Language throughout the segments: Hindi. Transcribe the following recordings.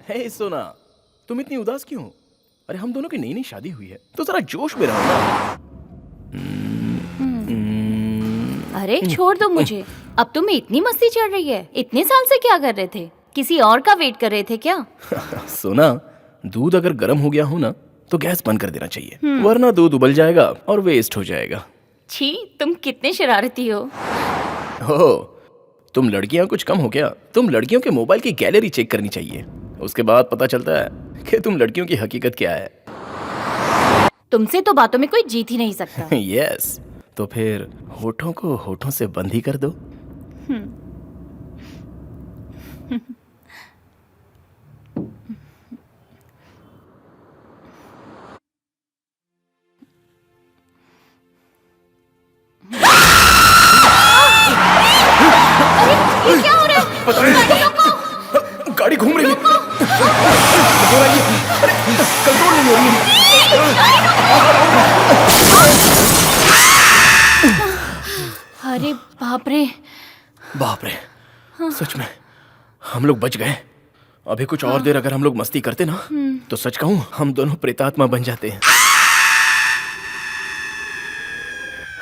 हे सोना, तुम इतनी उदास क्यों हो? अरे हम दोनों की नई नई शादी हुई है, तो जरा जोश में रहो ना। अरे छोड़ दो मुझे। अब तुम्हें इतनी मस्ती चढ़ रही है। इतने साल से क्या कर रहे थे? किसी और का वेट कर रहे थे क्या? सोना, दूध अगर गर्म हो गया हो ना तो गैस बंद कर देना चाहिए, वरना दूध उबल जाएगा और वेस्ट हो जाएगा। छी, तुम कितने शरारती हो। हो, तुम लड़कियां कुछ कम हो क्या? तुम लड़कियों के मोबाइल की गैलरी चेक करनी चाहिए, उसके बाद पता चलता है कि तुम लड़कियों की हकीकत क्या है। तुमसे तो बातों में कोई जीत ही नहीं सकता। यस, तो फिर होठों को होठों से बंद ही कर दो। ये क्या हो रहा है? पता नहीं, गाड़ी घूम रही है। कंट्रोल नहीं हो रही है। अरे बाप रे। बाप रे, सच में हम लोग बच गए। अभी कुछ और देर अगर हम लोग मस्ती करते ना तो सच कहूं हम दोनों प्रेतात्मा बन जाते हैं।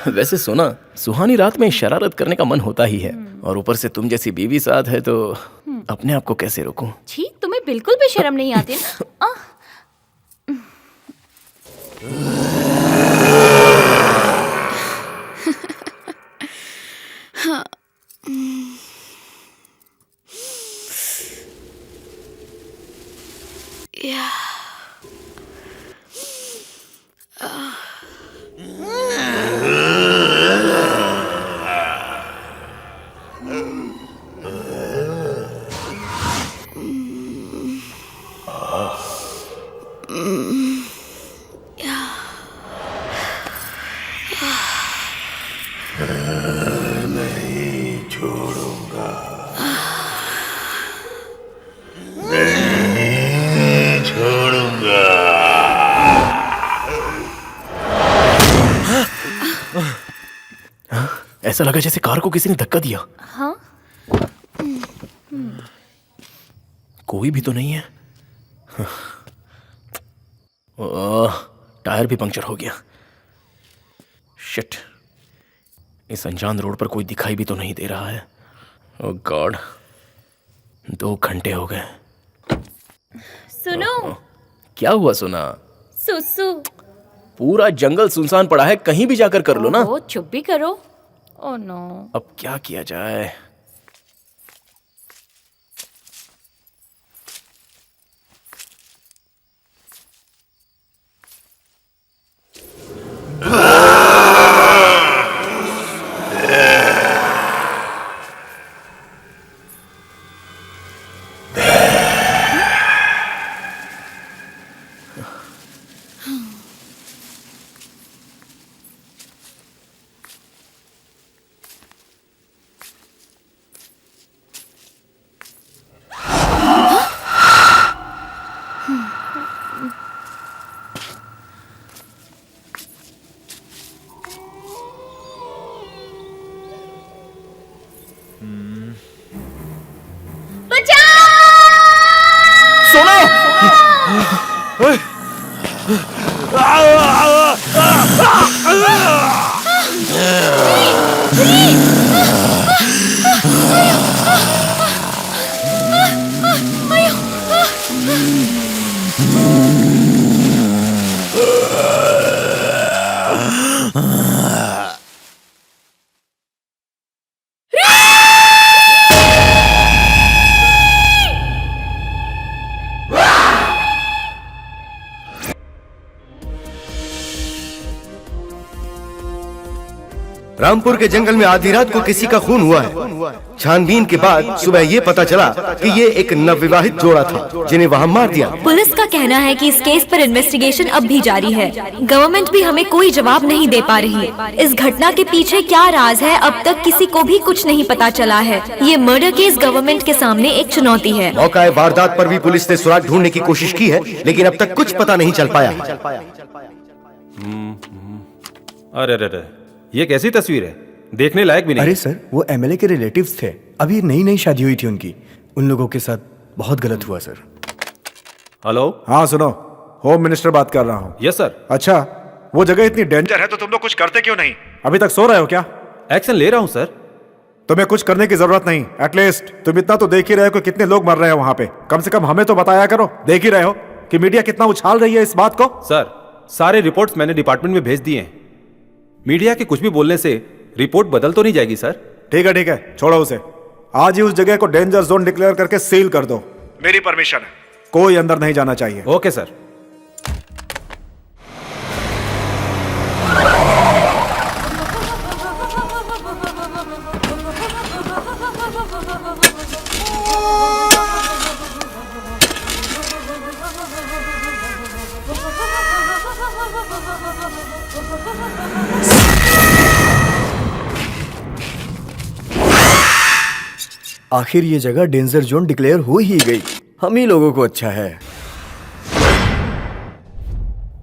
वैसे सोना, सुहानी रात में शरारत करने का मन होता ही है, और ऊपर से तुम जैसी बीवी साथ है तो अपने आप को कैसे रोकूं? छी, तुम्हें बिल्कुल भी शर्म नहीं आती ना। नहीं छोड़ूंगा, नहीं छोड़ूंगा। ऐसा लगा जैसे कार को किसी ने धक्का दिया। हाँ? कोई भी तो नहीं है। टायर भी पंक्चर हो गया। शिट, इस अनजान रोड पर कोई दिखाई भी तो नहीं दे रहा है। ओह गॉड, 2 घंटे हो गए। सुनो। क्या हुआ सोना? सुसु। पूरा जंगल सुनसान पड़ा है, कहीं भी जाकर कर लो ना। ओह, चुप भी करो। Oh no. अब क्या किया जाए? सोना! रामपुर के जंगल में आधी रात को किसी का खून हुआ है। छानबीन के बाद सुबह ये पता चला कि ये एक नवविवाहित जोड़ा था जिन्हें वहाँ मार दिया। पुलिस का कहना है कि इस केस पर इन्वेस्टिगेशन अब भी जारी है। गवर्नमेंट भी हमें कोई जवाब नहीं दे पा रही। इस घटना के पीछे क्या राज है, अब तक किसी को भी कुछ नहीं पता चला है। ये मर्डर केस गवर्नमेंट के सामने एक चुनौती है। मौका वारदात पर भी पुलिस ने सुराग ढूंढने की कोशिश की है, लेकिन अब तक कुछ पता नहीं चल पाया। अरे अरे, ये कैसी तस्वीर है? देखने लायक भी नहीं। अरे सर, वो एमएलए के रिलेटिव्स थे। अभी नई नई शादी हुई थी उनकी। उन लोगों के साथ बहुत गलत हुआ सर। हेलो। हाँ सुनो, होम मिनिस्टर बात कर रहा हूँ। Yes sir. अच्छा, वो जगह इतनी डेंजर है तो तुम लोग कुछ करते क्यों नहीं? अभी तक सो रहे हो क्या? एक्शन ले रहा हूँ सर। तुम्हें कुछ करने की जरूरत नहीं। एटलीस्ट तुम इतना तो देख ही रहे हो कि कितने लोग मर रहे हैं वहां पे। कम से कम हमें तो बताया करो। देख ही रहे हो कि मीडिया कितना उछाल रही है इस बात को। सर, सारे रिपोर्ट्स मैंने डिपार्टमेंट में भेज दिए हैं। मीडिया के कुछ भी बोलने से रिपोर्ट बदल तो नहीं जाएगी सर? ठीक है, छोड़ो उसे। आज ही उस जगह को डेंजर जोन डिक्लेयर करके सील कर दो। मेरी परमिशन है, कोई अंदर नहीं जाना चाहिए। Okay sir. आखिर ये जगह डेंजर जोन डिक्लेयर हो ही गई। हम ही लोगों को अच्छा है।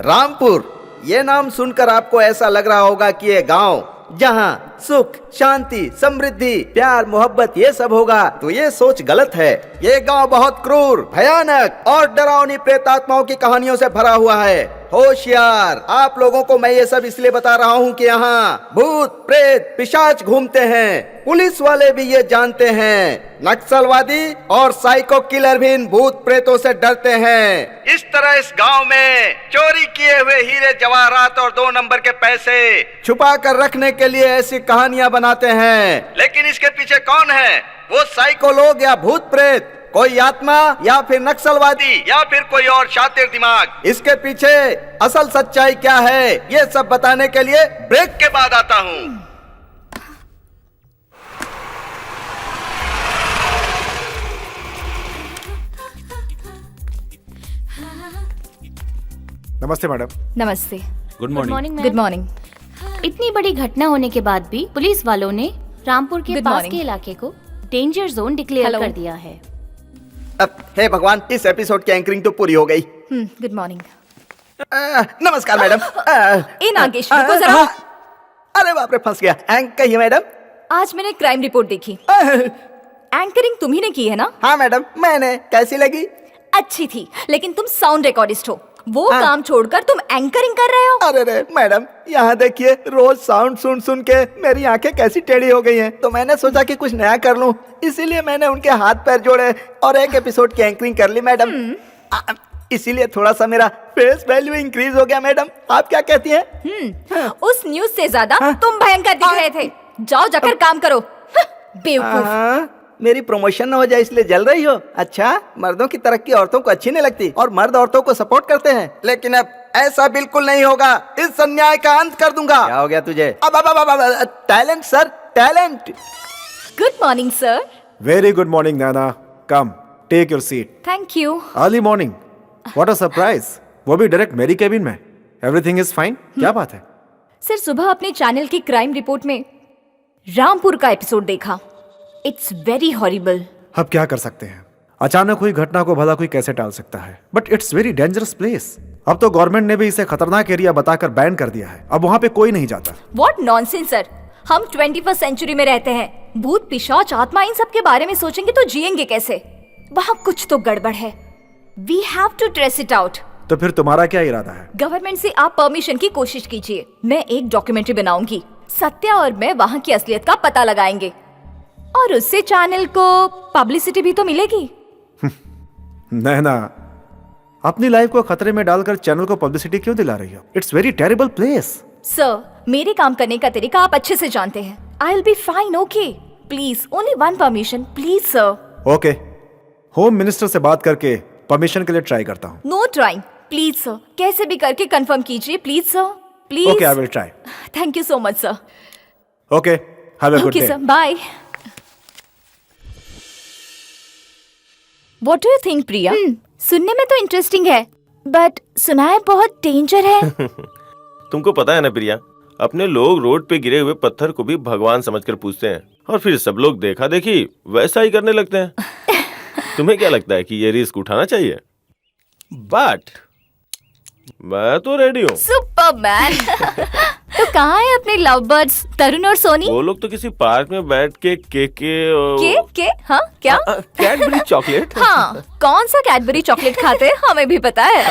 रामपुर, ये नाम सुनकर आपको ऐसा लग रहा होगा कि ये गांव जहां सुख, शांति, समृद्धि, प्यार, मोहब्बत ये सब होगा, तो ये सोच गलत है। ये गांव बहुत क्रूर, भयानक और डरावनी प्रेतात्माओं की कहानियों से भरा हुआ है। होशियार, आप लोगों को मैं ये सब इसलिए बता रहा हूँ कि यहाँ भूत, प्रेत, पिशाच घूमते हैं। पुलिस वाले भी ये जानते हैं। नक्सलवादी और साइको किलर भी इन भूत प्रेतों से डरते हैं। इस तरह इस गांव में चोरी किए हुए हीरे जवाहरात और 2 नंबर के पैसे छुपा कर रखने के लिए ऐसी कहानियां बनाते हैं। लेकिन इसके पीछे कौन है? वो साइको लोग या भूत प्रेत, कोई आत्मा या फिर नक्सलवादी या फिर कोई और शातिर दिमाग? इसके पीछे असल सच्चाई क्या है, ये सब बताने के लिए ब्रेक के बाद आता हूँ। नमस्ते मैडम। नमस्ते। Good morning. Morning good morning. इतनी बड़ी घटना होने के बाद भी पुलिस वालों ने रामपुर के Good पास morning. के इलाके को डेंजर जोन डिक्लेयर Hello. कर दिया है। अब हे भगवान, इस एपिसोड की एंकरिंग तो पूरी हो गई। Good morning. नमस्कार मैडम। ए नागेश, रुको जरा। अरे बाप रे, फंस गया। कहिए मैडम। आज मैंने क्राइम रिपोर्ट देखी। एंकरिंग तुम्ही ने की है ना? हाँ मैडम, मैंने। कैसी लगी? अच्छी थी, लेकिन तुम साउंड रिकॉर्डिस्ट हो। वो हाँ। काम छोड़कर तुम एंकरिंग कर रहे हो। अरे रे मैडम, यहाँ देखिए, रोज साउंड सुन सुन के मेरी आंखें कैसी टेढ़ी हो गई हैं। तो मैंने सोचा कि कुछ नया कर लूं, इसीलिए मैंने उनके हाथ पैर जोड़े और एक एपिसोड की एंकरिंग कर ली मैडम। इसीलिए थोड़ा सा मेरा फेस वैल्यू इंक्रीज हो गया मैडम। आप क्या कहती हैं? उस न्यूज से ज्यादा तुम भयंकर दिख रहे थे। जाओ जाकर काम करो। बेवकूफ। हाँ, मेरी प्रमोशन न हो जाए इसलिए जल रही हो? अच्छा, मर्दों की तरक्की औरतों को अच्छी नहीं लगती और मर्द औरतों को सपोर्ट करते हैं, लेकिन अब ऐसा बिल्कुल नहीं होगा। इस अन्याय का अंत कर दूंगा। क्या हो गया तुझे? अब talent sir, talent. Good morning sir. Very good morning Naina. Come, take your seat. Thank you. Early morning, what a surprise. वो भी डायरेक्ट मेरी केबिन में। Everything is fine? क्या बात है? सर, सुबह अपने चैनल की क्राइम रिपोर्ट में रामपुर का एपिसोड देखा। It's very horrible. अब क्या कर सकते हैं, अचानक हुई घटना को भला कोई कैसे टाल सकता है? But it's very dangerous place. अब तो गवर्नमेंट ने भी इसे खतरनाक एरिया बताकर बैन कर दिया है। अब वहाँ पे कोई नहीं जाता। व्हाट नॉनसेंस सर, हम 21st सेंचुरी में रहते हैं। भूत, पिशाच, आत्मा, इन सब के बारे में सोचेंगे तो जिएंगे कैसे? वहाँ कुछ तो गड़बड़ है। We have to trace it out. तो फिर तुम्हारा क्या इरादा है? गवर्नमेंट से आप परमिशन की कोशिश कीजिए। मैं एक डॉक्यूमेंट्री बनाऊंगी। सत्या और मैं वहाँ की असलियत का पता लगाएंगे और उससे चैनल को पब्लिसिटी भी तो मिलेगी। नैना, अपनी लाइफ को खतरे में डालकर चैनल को पब्लिसिटी क्यों दिला रही हो? It's very terrible place. Sir, मेरे काम करने का तरीका आप अच्छे से जानते हैं। I will be fine, okay? Please, only one permission, please sir. Okay, home minister से बात करके परमिशन के लिए ट्राई करता हूँ। No trying, please sir. कैसे भी करके कंफर्म कीजिए, please sir, please. Okay, I will try. Thank you so much sir. Okay, have a good okay day. Sir, bye. What do you think Priya? सुनने में तो इंटरेस्टिंग है, बट सुना है बहुत डेंजर है। तुमको पता है ना प्रिया, अपने लोग रोड पे गिरे हुए पत्थर को भी भगवान समझकर पूजते हैं और फिर सब लोग देखा देखी वैसा ही करने लगते हैं। तुम्हें क्या लगता है कि ये रिस्क उठाना चाहिए? बट मैं तो रेडी हूँ। सुपरमैन। तो कहाँ है अपने लव बर्ड्स तरुण और सोनी? वो लोग तो किसी पार्क में बैठ के के हाँ क्या? Cadbury chocolate. हाँ, कौन सा कैडबरी चॉकलेट खाते हैं हमें भी पता है।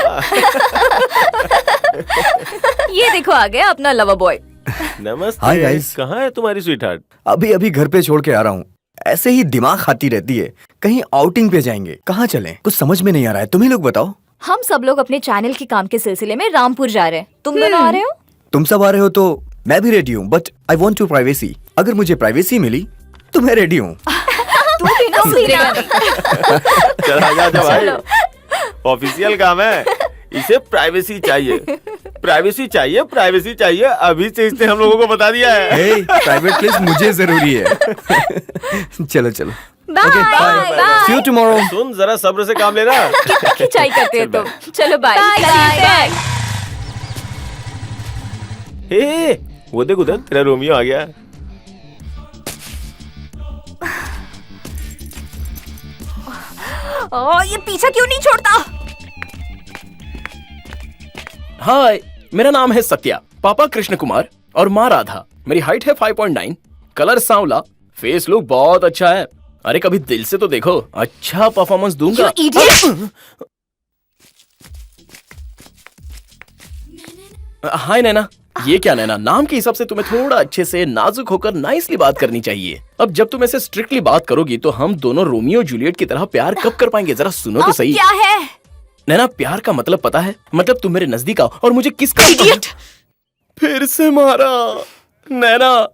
ये देखो आ गया अपना लवर बॉय। नमस्ते। Hi, guys. कहाँ है तुम्हारी स्वीटहार्ट? अभी अभी घर पे छोड़ के आ रहा हूँ। ऐसे ही दिमाग खाती रहती है। कहीं आउटिंग पे जाएंगे, कहाँ चलें? कुछ समझ में नहीं आ रहा है, तुम ही लोग बताओ। हम सब लोग अपने चैनल के काम के सिलसिले में रामपुर जा रहे हैं। तुम दोनों आ रहे हो? तुम सब आ रहे हो तो मैं भी रेडी हूँ, but I want to privacy. अगर मुझे प्राइवेसी मिली तो मैं रेडी हूँ। तू भी ना सुधरेगा नहीं। चल आजा भाई, ऑफिशियल काम है। इसे प्राइवेसी चाहिए, प्राइवेसी चाहिए, प्राइवेसी चाहिए। अभी से इसने हम लोगों को बता दिया है। प्राइवेट प्लेस मुझे जरूरी है। चलो चलो, bye bye. See you tomorrow. सुन, जरा सब्र से काम लेना। कितनी खिंचाई करते हो तुम। चलो बाय बाय। हे, वो देख उधर तेरा रोमियो आ गया। ये पीछा क्यों नहीं छोड़ता? हाय, मेरा नाम है सत्या, पापा कृष्ण कुमार और माँ राधा। मेरी हाइट है 5.9, कलर सांवला, फेस लुक बहुत अच्छा है। अरे कभी दिल से तो देखो, अच्छा परफॉर्मेंस दूंगा। हाय नैना। ये क्या नैना, नाम के हिसाब से तुम्हें थोड़ा अच्छे से नाजुक होकर नाइसली बात करनी चाहिए। अब जब तुम ऐसे स्ट्रिक्टली बात करोगी तो हम दोनों रोमियो जूलियट की तरह प्यार कब कर पाएंगे? जरा सुनो तो सही। क्या है? नैना, प्यार का मतलब पता है? मतलब तुम मेरे नजदीक आओ और मुझे किस का फिर से मारा। नैना,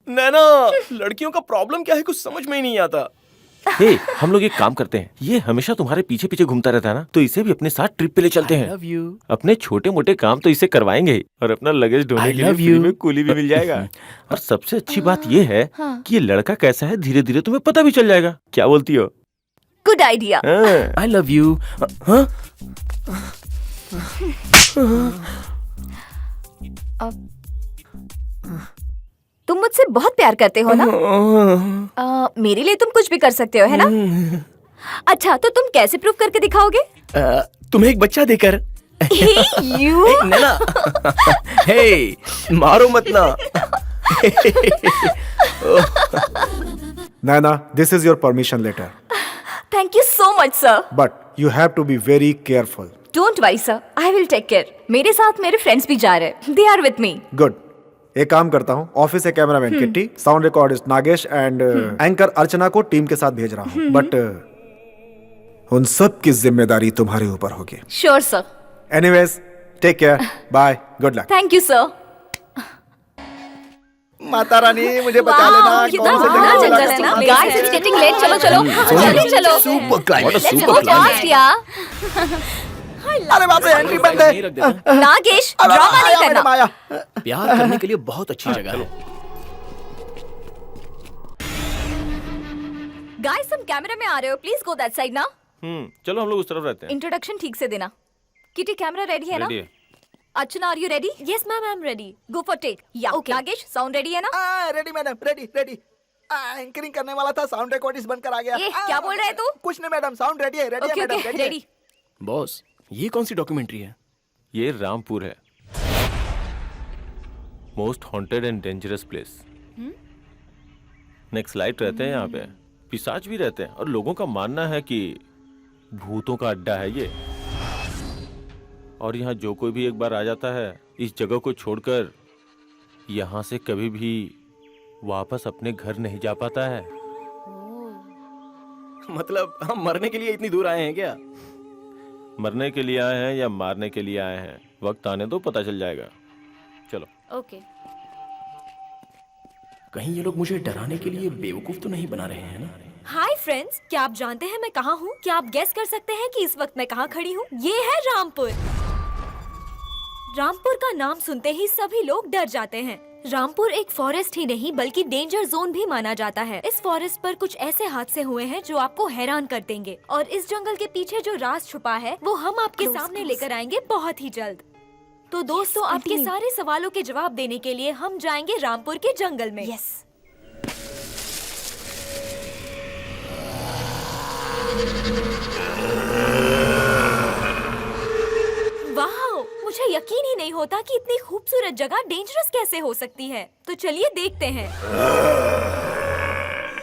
नैना, लड़कियों का प्रॉब्लम क्या है कुछ समझ में ही नहीं आता। हे, हम लोग एक काम करते हैं, ये हमेशा तुम्हारे पीछे पीछे घूमता रहता है ना, तो इसे भी अपने साथ ट्रिप पे ले चलते हैं। Love you. अपने छोटे मोटे काम तो इसे करवाएंगे ही, और अपना लगेज ढोने के लिए फ्री में कूली भी मिल जाएगा। और सबसे अच्छी बात ये है कि ये लड़का कैसा है धीरे धीरे तुम्हें पता भी चल जाएगा। क्या बोलती हो? Good idea. I love you. हाँ? तुम मुझसे बहुत प्यार करते हो ना? मेरे लिए तुम कुछ भी कर सकते हो, है ना? अच्छा, तो तुम कैसे प्रूव करके दिखाओगे? तुम्हें एक बच्चा देकर। यू नैना, हे, मारो मत ना। Naina, this is your permission letter, thank you so much sir. But you have to be very careful. Don't worry sir, I will take care. मेरे साथ मेरे फ्रेंड्स भी जा रहे हैं, they are with me. Good. एक काम करता हूँ, ऑफिस से cameraman Kitty, sound recordist Nagesh and anchor Archana को टीम के साथ भेज रहा हूँ, बट उन सब की जिम्मेदारी तुम्हारे ऊपर होगी। Sure sir. Anyways, take care, bye, good luck. Thank you sir. Mata Rani मुझे बचा लेना। कितना कौन से बड़ा जंगल जंगल वाला है ना? place guys, it's getting late. चलो चलो जल्दी चलो। Super climate. Let's go fast यार। अरे बाप रे, एंट्री बंद नहीं रख है। देता। नागेश, अब ड्रामा नहीं आया मैडम, करना। आया। प्यार करने के लिए बहुत अच्छी जगह है। गाइस, हम कैमरे में आ रहे हो, प्लीज गो दैट साइड ना। चलो हम लोग उस तरफ रहते हैं। इंट्रोडक्शन ठीक से देना। किटी, कैमरा रेडी है ना? रेडी है। Archana, are you ready? Yes ma'am, I am ready. Go for take. Yeah okay. Nagesh, sound ready है ना? Ready madam, ready ready. Anchoring करने वाला था, साउंड रिकॉर्डिस्ट बनकर आ गया। क्या बोल रहे है तू? कुछ नहीं मैडम, साउंड रेडी है, रेडी है ओके मैडम, ओके, रेडी है। रेडी। बॉस, ये कौन सी डॉक्यूमेंट्री है? ये रामपुर है, most haunted and dangerous place. Next light रहते हैं यहाँ पे, पिशाच भी रहते हैं, और लोगों का मानना है कि भूतों का अड्डा है ये। और यहाँ जो कोई भी एक बार आ जाता है, इस जगह को छोड़कर यहाँ से कभी भी वापस अपने घर नहीं जा पाता है। मतलब हम मरने के लिए इतनी दूर आए हैं क्या? मरने के लिए आए हैं या मारने के लिए आए हैं, वक्त आने दो, पता चल जाएगा। चलो। ओके। कहीं ये लोग मुझे डराने के लिए बेवकूफ तो नहीं बना रहे हैं ना? हाय फ्रेंड्स, क्या आप जानते हैं मैं कहाँ हूँ? क्या आप गेस कर सकते हैं कि इस वक्त मैं कहाँ खड़ी हूँ? ये है रामपुर। रामपुर का नाम सुनते ही सभी लोग डर जाते हैं। रामपुर एक फॉरेस्ट ही नहीं बल्कि डेंजर जोन भी माना जाता है। इस फॉरेस्ट पर कुछ ऐसे हादसे हुए हैं जो आपको हैरान कर देंगे, और इस जंगल के पीछे जो राज छुपा है वो हम आपके सामने लेकर आएंगे बहुत ही जल्द। तो दोस्तों, आपके सारे सवालों के जवाब देने के लिए हम जाएंगे रामपुर के जंगल में। वाह, मुझे यकीन ही नहीं होता कि इतनी खूबसूरत जगह डेंजरस कैसे हो सकती है। तो चलिए देखते हैं।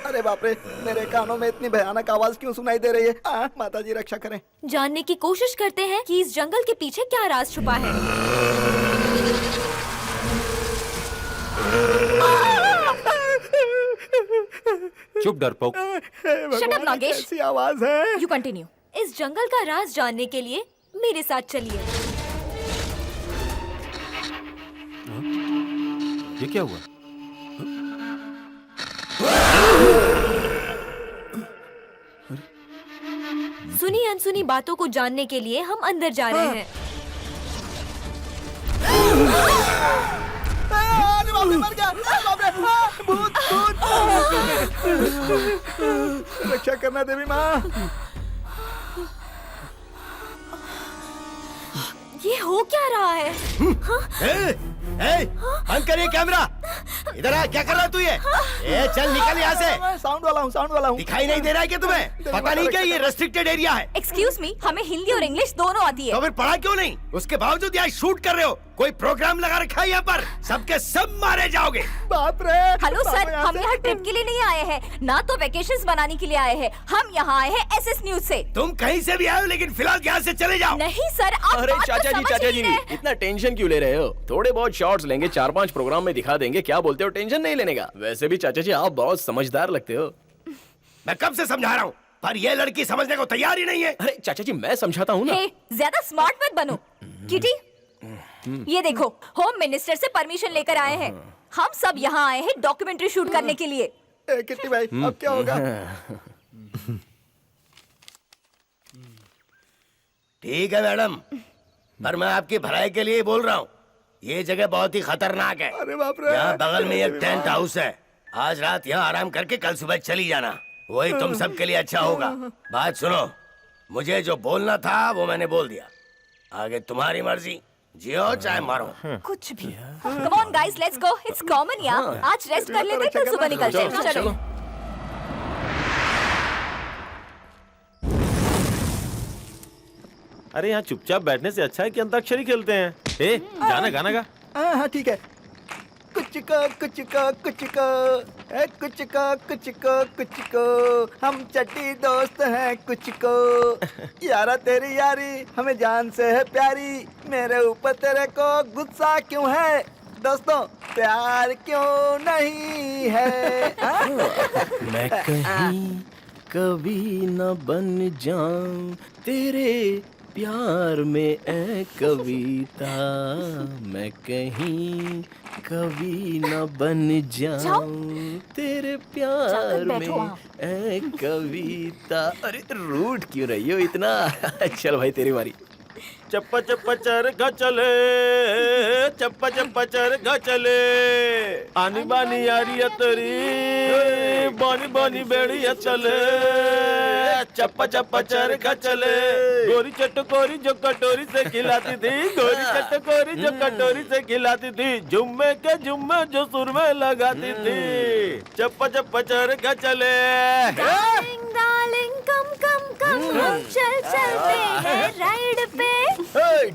अरे बाप रे, मेरे कानों में इतनी भयानक आवाज क्यों सुनाई दे रही है? माता जी रक्षा करें। जानने की कोशिश करते हैं कि इस जंगल के पीछे क्या राज छुपा है। चुप डरपोक। Shut up, Nagesh. कैसी आवाज है? You continue. इस जंगल का राज जानने के लिए मेरे साथ चलिए। ये क्या हुआ? सुनी अनसुनी बातों को जानने के लिए हम अंदर जा रहे हैं। अरे बाप रे, मर गया। बाप रे, भूत भूत। रक्षा करना देवी माँ। ये हो क्या रहा है? बंद कर ये कैमरा। इधर आ, क्या कर रहा है तू? ये चल निकल यहाँ से। मैं साउंड वाला हूँ, साउंड वाला हूँ। दिखाई नहीं दे रहा है क्या तुम्हें? पता नहीं क्या ये रेस्ट्रिक्टेड एरिया है? एक्सक्यूज मी, हमें हिंदी और इंग्लिश दोनों आती तो है। फिर पढ़ा क्यों नहीं? उसके बावजूद यहाँ शूट कर रहे हो। कोई प्रोग्राम लगा रखा है यहाँ पर? सबके सब मारे जाओगे। बाप रे। हेलो सर, हम यहाँ ट्रिप के लिए नहीं आए हैं, ना तो वेकेशंस बनाने के लिए आए हैं। हम यहाँ आए हैं एसएस न्यूज से। तुम कहीं से भी आए हो, लेकिन फिलहाल यहाँ से चले जाओ। नहीं सर, आप अरे बात को चाचा जी, समझ चाचा ही जी, नहीं रहे। इतना टेंशन क्यों ले रहे हो? थोड़े बहुत शॉर्ट्स लेंगे, 4-5 प्रोग्राम में दिखा देंगे। क्या बोलते हो? टेंशन नहीं लेने का। वैसे भी चाचा जी, आप बहुत समझदार लगते हो। मैं कब से समझा रहा हूँ, पर ये लड़की समझने को तैयार ही नहीं है। अरे चाचा जी, मैं समझाता हूँ ना। हे, ज्यादा स्मार्ट मत बनो। किटी, ये देखो, होम मिनिस्टर से परमिशन लेकर आए हैं। हम सब यहाँ आए हैं डॉक्यूमेंट्री शूट करने के लिए। किट्टी भाई, अब क्या होगा? ठीक है मैडम, पर मैं आपकी भलाई के लिए बोल रहा हूँ, ये जगह बहुत ही खतरनाक है। अरे बाप रे। यहाँ बगल में एक टेंट हाउस है। आज रात यहाँ आराम करके कल सुबह चली जाना, वही तुम सबके लिए अच्छा होगा। बात सुनो, मुझे जो बोलना था वो मैंने बोल दिया। आगे तुम्हारी मर्जी, जियो चाहे मारो। कुछ भी। Come on guys, let's go. It's common यार। आज रेस्ट कर लेते, कल सुबह निकलते हैं। चलो। अरे यहाँ चुपचाप बैठने से अच्छा है कि अंताक्षरी खेलते हैं। ए, गाना गाना गा। हाँ ठीक है। कुछ को हम चट्टी दोस्त हैं कुछ को। यारा तेरी यारी हमें जान से है प्यारी, मेरे ऊपर तेरे को गुस्सा क्यों है? दोस्तों प्यार क्यों नहीं है? मैं कहीं कभी न बन जाऊं तेरे प्यार में ए कविता। मैं कहीं कभी न बन जाऊं तेरे प्यार में ए कविता। अरे रूठ क्यों रही हो इतना? चल भाई तेरी बारी। चप्पा चप्पा चरखा चले, चप्पा चप्पा चरखा चले, आनी बानी यारिया तेरी, बानी बानी बेड़िया चले। चप्पा चप्पा चरखा चले, गोरी चटकोरी जो कटोरी से खिलाती थी, गोरी चटकोरी जो कटोरी से खिलाती थी, जुम्मे के जुम्मे जो सुर में लगाती थी। चप्पा चप्पा चरखा चले। डार्लिंग डार्लिंग कम कम कम, हम चल चलते हैं राइड पे।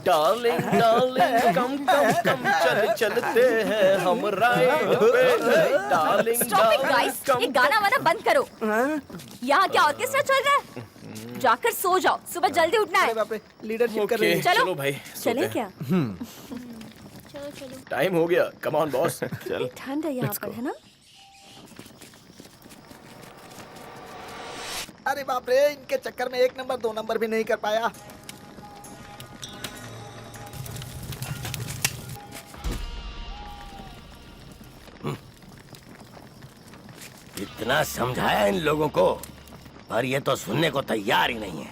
डार्लिंग डार्लिंग कम कम कम चल चलते हैं हम राइड पे। डार्लिंग स्टॉप इट गाइस, ये गाना वाना बंद करो। यहाँ क्या ऑर्केस्ट्रा चल रहा है? जाकर सो जाओ, सुबह जल्दी उठना है। लीडरशिप कर रही है। चलो भाई, चले क्या? टाइम हो गया। कम ऑन बॉस, चल। ठंड है यहाँ पर, है ना? अरे बाप रे, इनके चक्कर में 1 नंबर 2 नंबर भी नहीं कर पाया। इतना समझाया इन लोगों को, पर ये तो सुनने को तैयार ही नहीं है।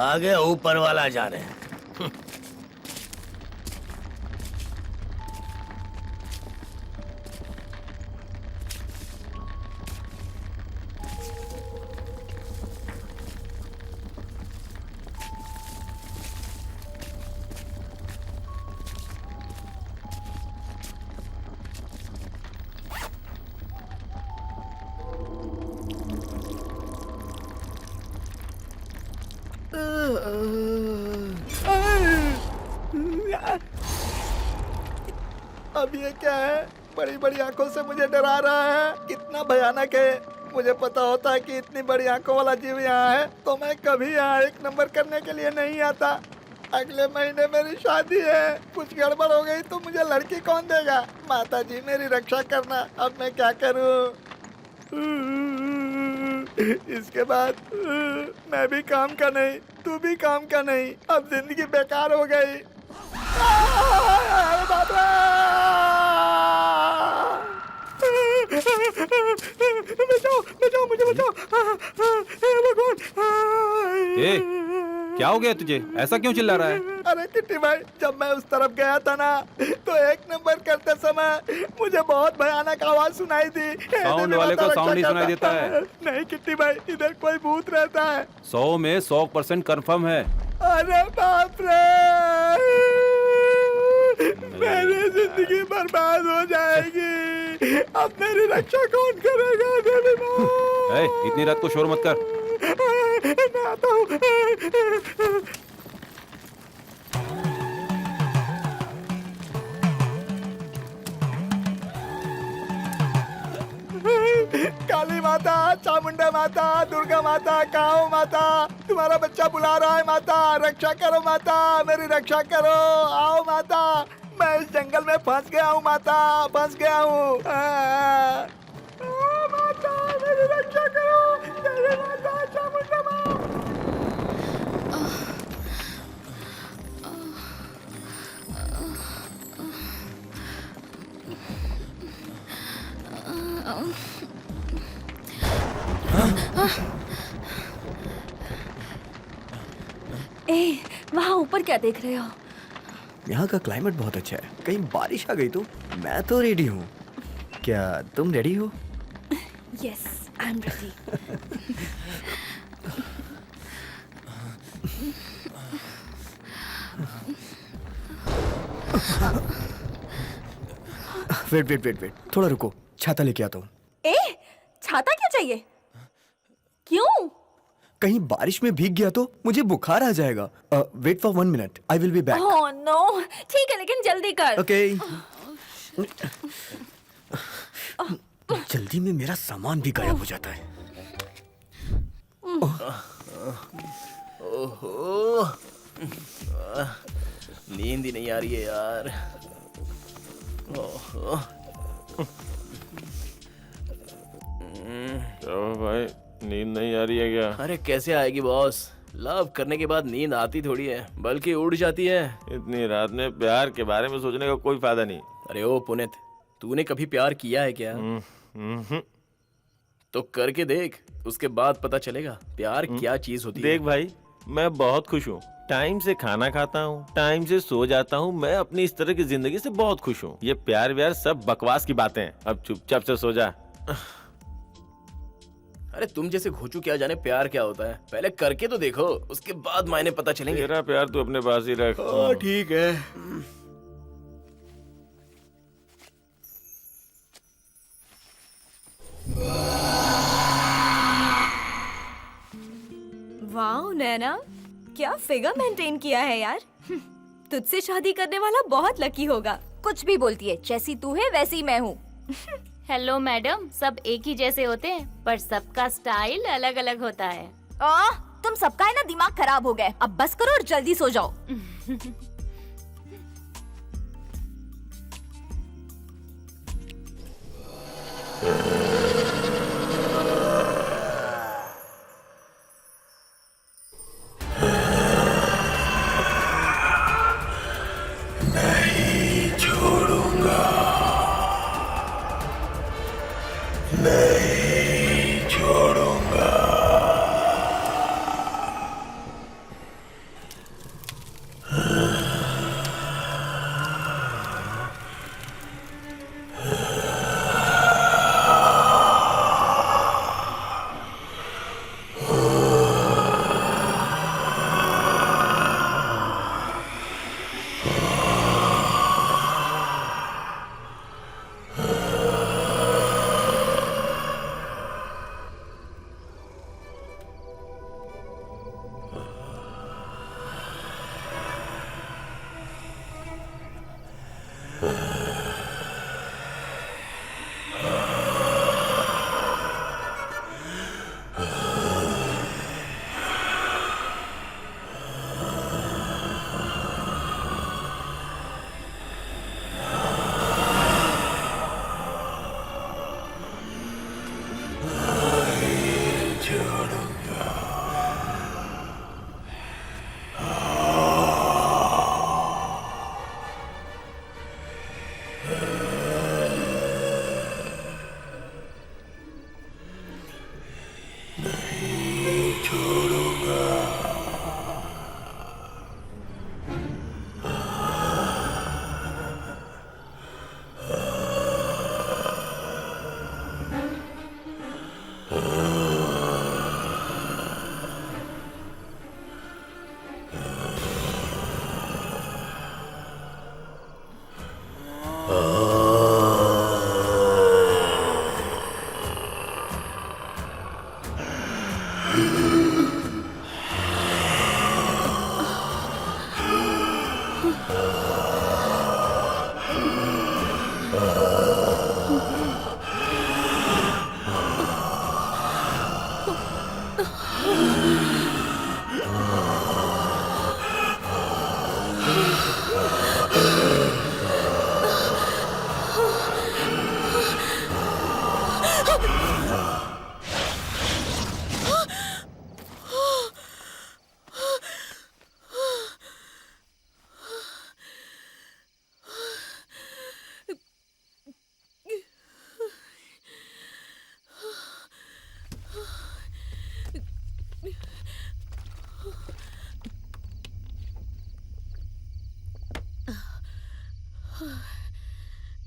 आगे ऊपर वाला जाने। अब ये क्या है? बड़ी बड़ी आंखों से मुझे डरा रहा है। कितना भयानक है। मुझे पता होता है कि इतनी बड़ी आंखों वाला जीव यहाँ है तो मैं कभी यहाँ 1 नंबर करने के लिए नहीं आता। अगले महीने मेरी शादी है। कुछ गड़बड़ हो गई तो मुझे लड़की कौन देगा? माता जी मेरी रक्षा करना। अब मैं क्या करूँ? इसके बाद मैं भी काम का नहीं, तू भी काम का नहीं। अब जिंदगी बेकार हो गई। बाप रे! बचाओ बचाओ मुझे बचाओ। भगवान! ए, क्या हो गया तुझे? ऐसा क्यों चिल्ला रहा है? अरे किट्टी भाई, जब मैं उस तरफ गया था ना तो 1 नंबर करते समय मुझे बहुत भयानक आवाज सुनाई दी। साउंड वाले को साउंड ही सुनाई देता है। नहीं किट्टी भाई, इधर कोई भूत रहता है। 100 में 100% कंफर्म है। अरे बाप रे! मेरी जिंदगी बर्बाद हो जाएगी। अब मेरी रक्षा कौन करेगा? देवी माँ! ए, इतनी रात को शोर मत कर। मैं आता हूँ। काली माता, चामुंडा माता, दुर्गा माता, काऊ माता, तुम्हारा बच्चा बुला रहा है। माता रक्षा करो, माता मेरी रक्षा करो। आओ माता, मैं इस जंगल में फंस गया हूँ। माता फंस गया हूँ। माता मेरी रक्षा करो। जय माता चामुंडा माँ। ए, वहाँ ऊपर क्या देख रहे हो? यहाँ का क्लाइमेट बहुत अच्छा है। कहीं बारिश आ गई तो? मैं तो रेडी हूँ। क्या तुम रेडी हो? Yes, I am ready. Wait, थोड़ा रुको, छाता लेके आता हूँ। ए, छाता क्यों चाहिए? क्यों? कहीं बारिश में भीग गया तो मुझे बुखार आ जाएगा। Wait for 1 minute, I will be back. Oh no, ठीक है लेकिन जल्दी कर। ओके। जल्दी में मेरा सामान भी गायब हो जाता है। ओहो, नींद ही नहीं आ रही है यार। ओहो। तो भाई नींद नहीं आ रही है क्या? अरे कैसे आएगी बॉस? लव करने के बाद नींद आती थोड़ी है, बल्कि उड़ जाती है। इतनी रात में प्यार के बारे में सोचने का कोई फायदा नहीं। अरे ओ पुनित, तूने कभी प्यार किया है क्या? तो करके देख, उसके बाद पता चलेगा प्यार क्या चीज होती है। देख भाई, मैं बहुत खुश हूँ। टाइम से खाना खाता हूँ, टाइम से सो जाता हूँ। मैं अपनी इस तरह की जिंदगी से बहुत खुश हूँ। ये प्यार व्यार सब बकवास की बातें हैं। अब चुपचाप से सो जा। अरे तुम जैसे घोचू क्या जाने प्यार क्या होता है। पहले करके तो देखो, उसके बाद मायने पता चलेंगे। तेरा प्यार तू अपने पास ही रख। ठीक है। वाओ नैना, क्या फिगर मेंटेन किया है यार। तुझसे शादी करने वाला बहुत लकी होगा। कुछ भी बोलती है, जैसी तू है वैसी ही मैं हूँ। हेलो मैडम, सब एक ही जैसे होते हैं पर सबका स्टाइल अलग अलग होता है। तुम सबका है ना दिमाग खराब हो गए। अब बस करो और जल्दी सो जाओ। नहीं छोड़ूंगा, नहीं छोड़ूंगा।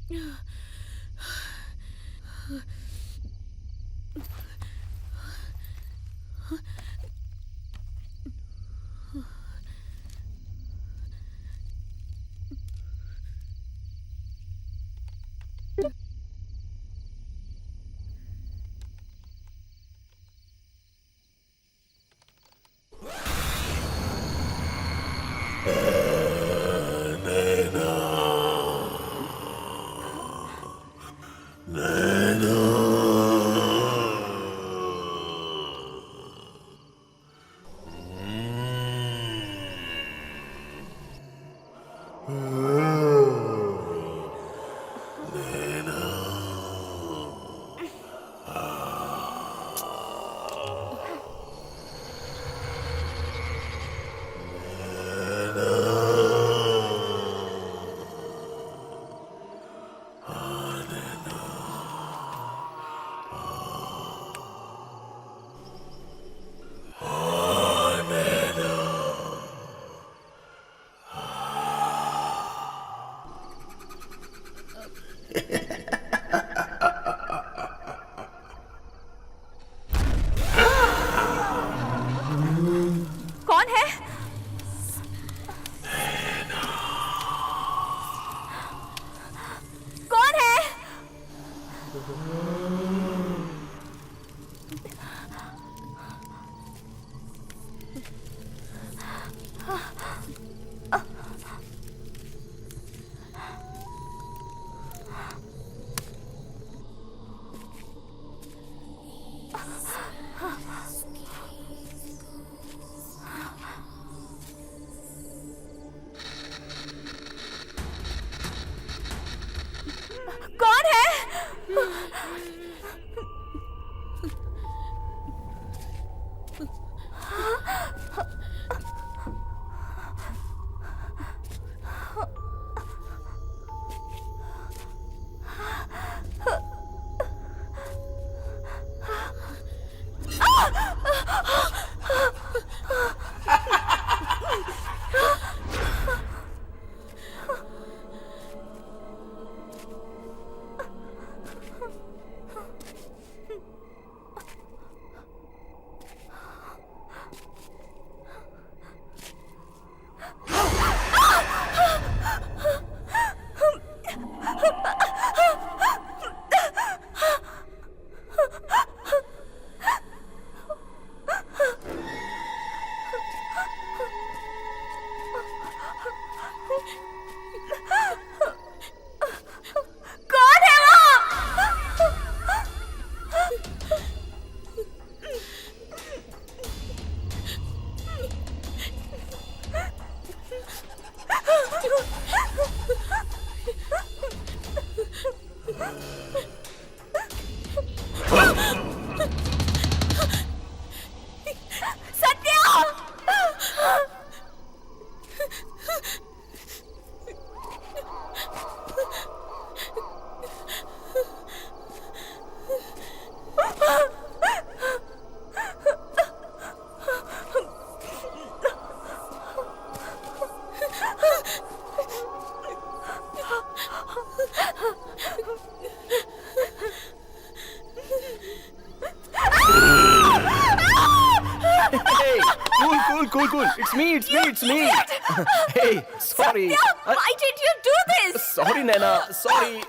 कौन है? कौन है? कौन है? Cool. It's me. Hey, sorry. Why did you do this? Sorry, Naina. Sorry.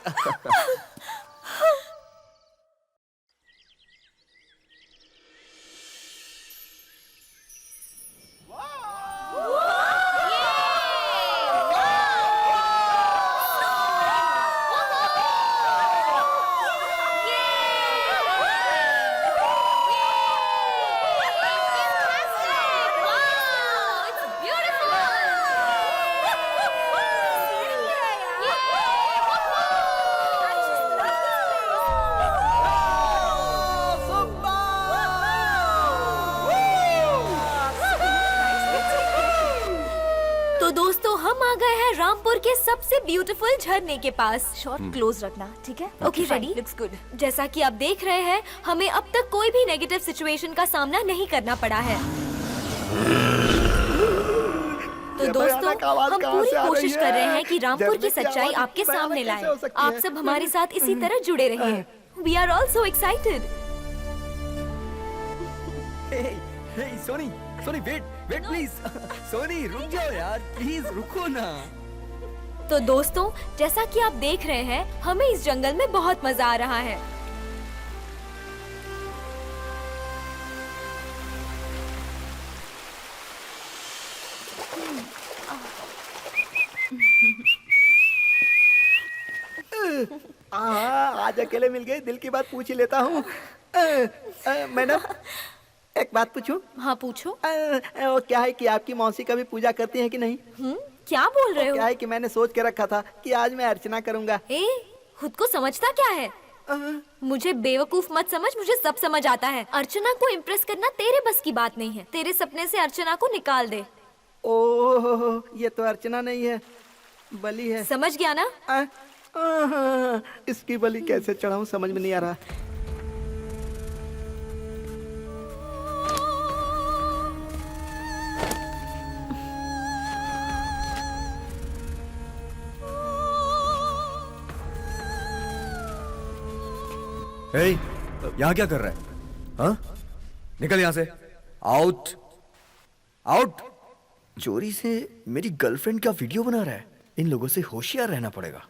तो दोस्तों हम आ गए हैं रामपुर के सबसे ब्यूटीफुल झरने के पास। शॉट क्लोज रखना, ठीक है? Okay, ready? Looks good. जैसा कि आप देख रहे हैं, हमें अब तक कोई भी नेगेटिव सिचुएशन का सामना नहीं करना पड़ा है। तो दोस्तों, हम पूरी कोशिश कर रहे हैं कि रामपुर की सच्चाई आपके सामने लाएं। आप सब हमारे साथ इसी तरह जुड़े रहिए। We are all so excited. Soni, Soni wait please. Soni रुक जाओ यार, प्लीज रुको ना। तो दोस्तों, जैसा कि आप देख रहे हैं, हमें इस जंगल में बहुत मजा आ रहा है। आज अकेले मिल गए, दिल की बात पूछ ही लेता हूँ। मैडम, एक बात पूछूं? हाँ पूछो। वो क्या है कि आपकी मौसी कभी पूजा करती है कि नहीं? क्या बोल रहे हो? क्या है कि मैंने सोच के रखा था कि आज मैं अर्चना करूंगा। खुद को समझता क्या है? मुझे बेवकूफ मत समझ, मुझे सब समझ आता है। अर्चना को इम्प्रेस करना तेरे बस की बात नहीं है। तेरे सपने से अर्चना को निकाल दे। ओह, ये तो अर्चना नहीं है, बलि है। समझ गया ना? इसकी बलि कैसे चढ़ाऊं समझ में नहीं आ रहा। यहाँ क्या कर रहा है? हाँ? निकल यहाँ से। Out out. चोरी से मेरी गर्लफ्रेंड का वीडियो बना रहा है। इन लोगों से होशियार रहना पड़ेगा।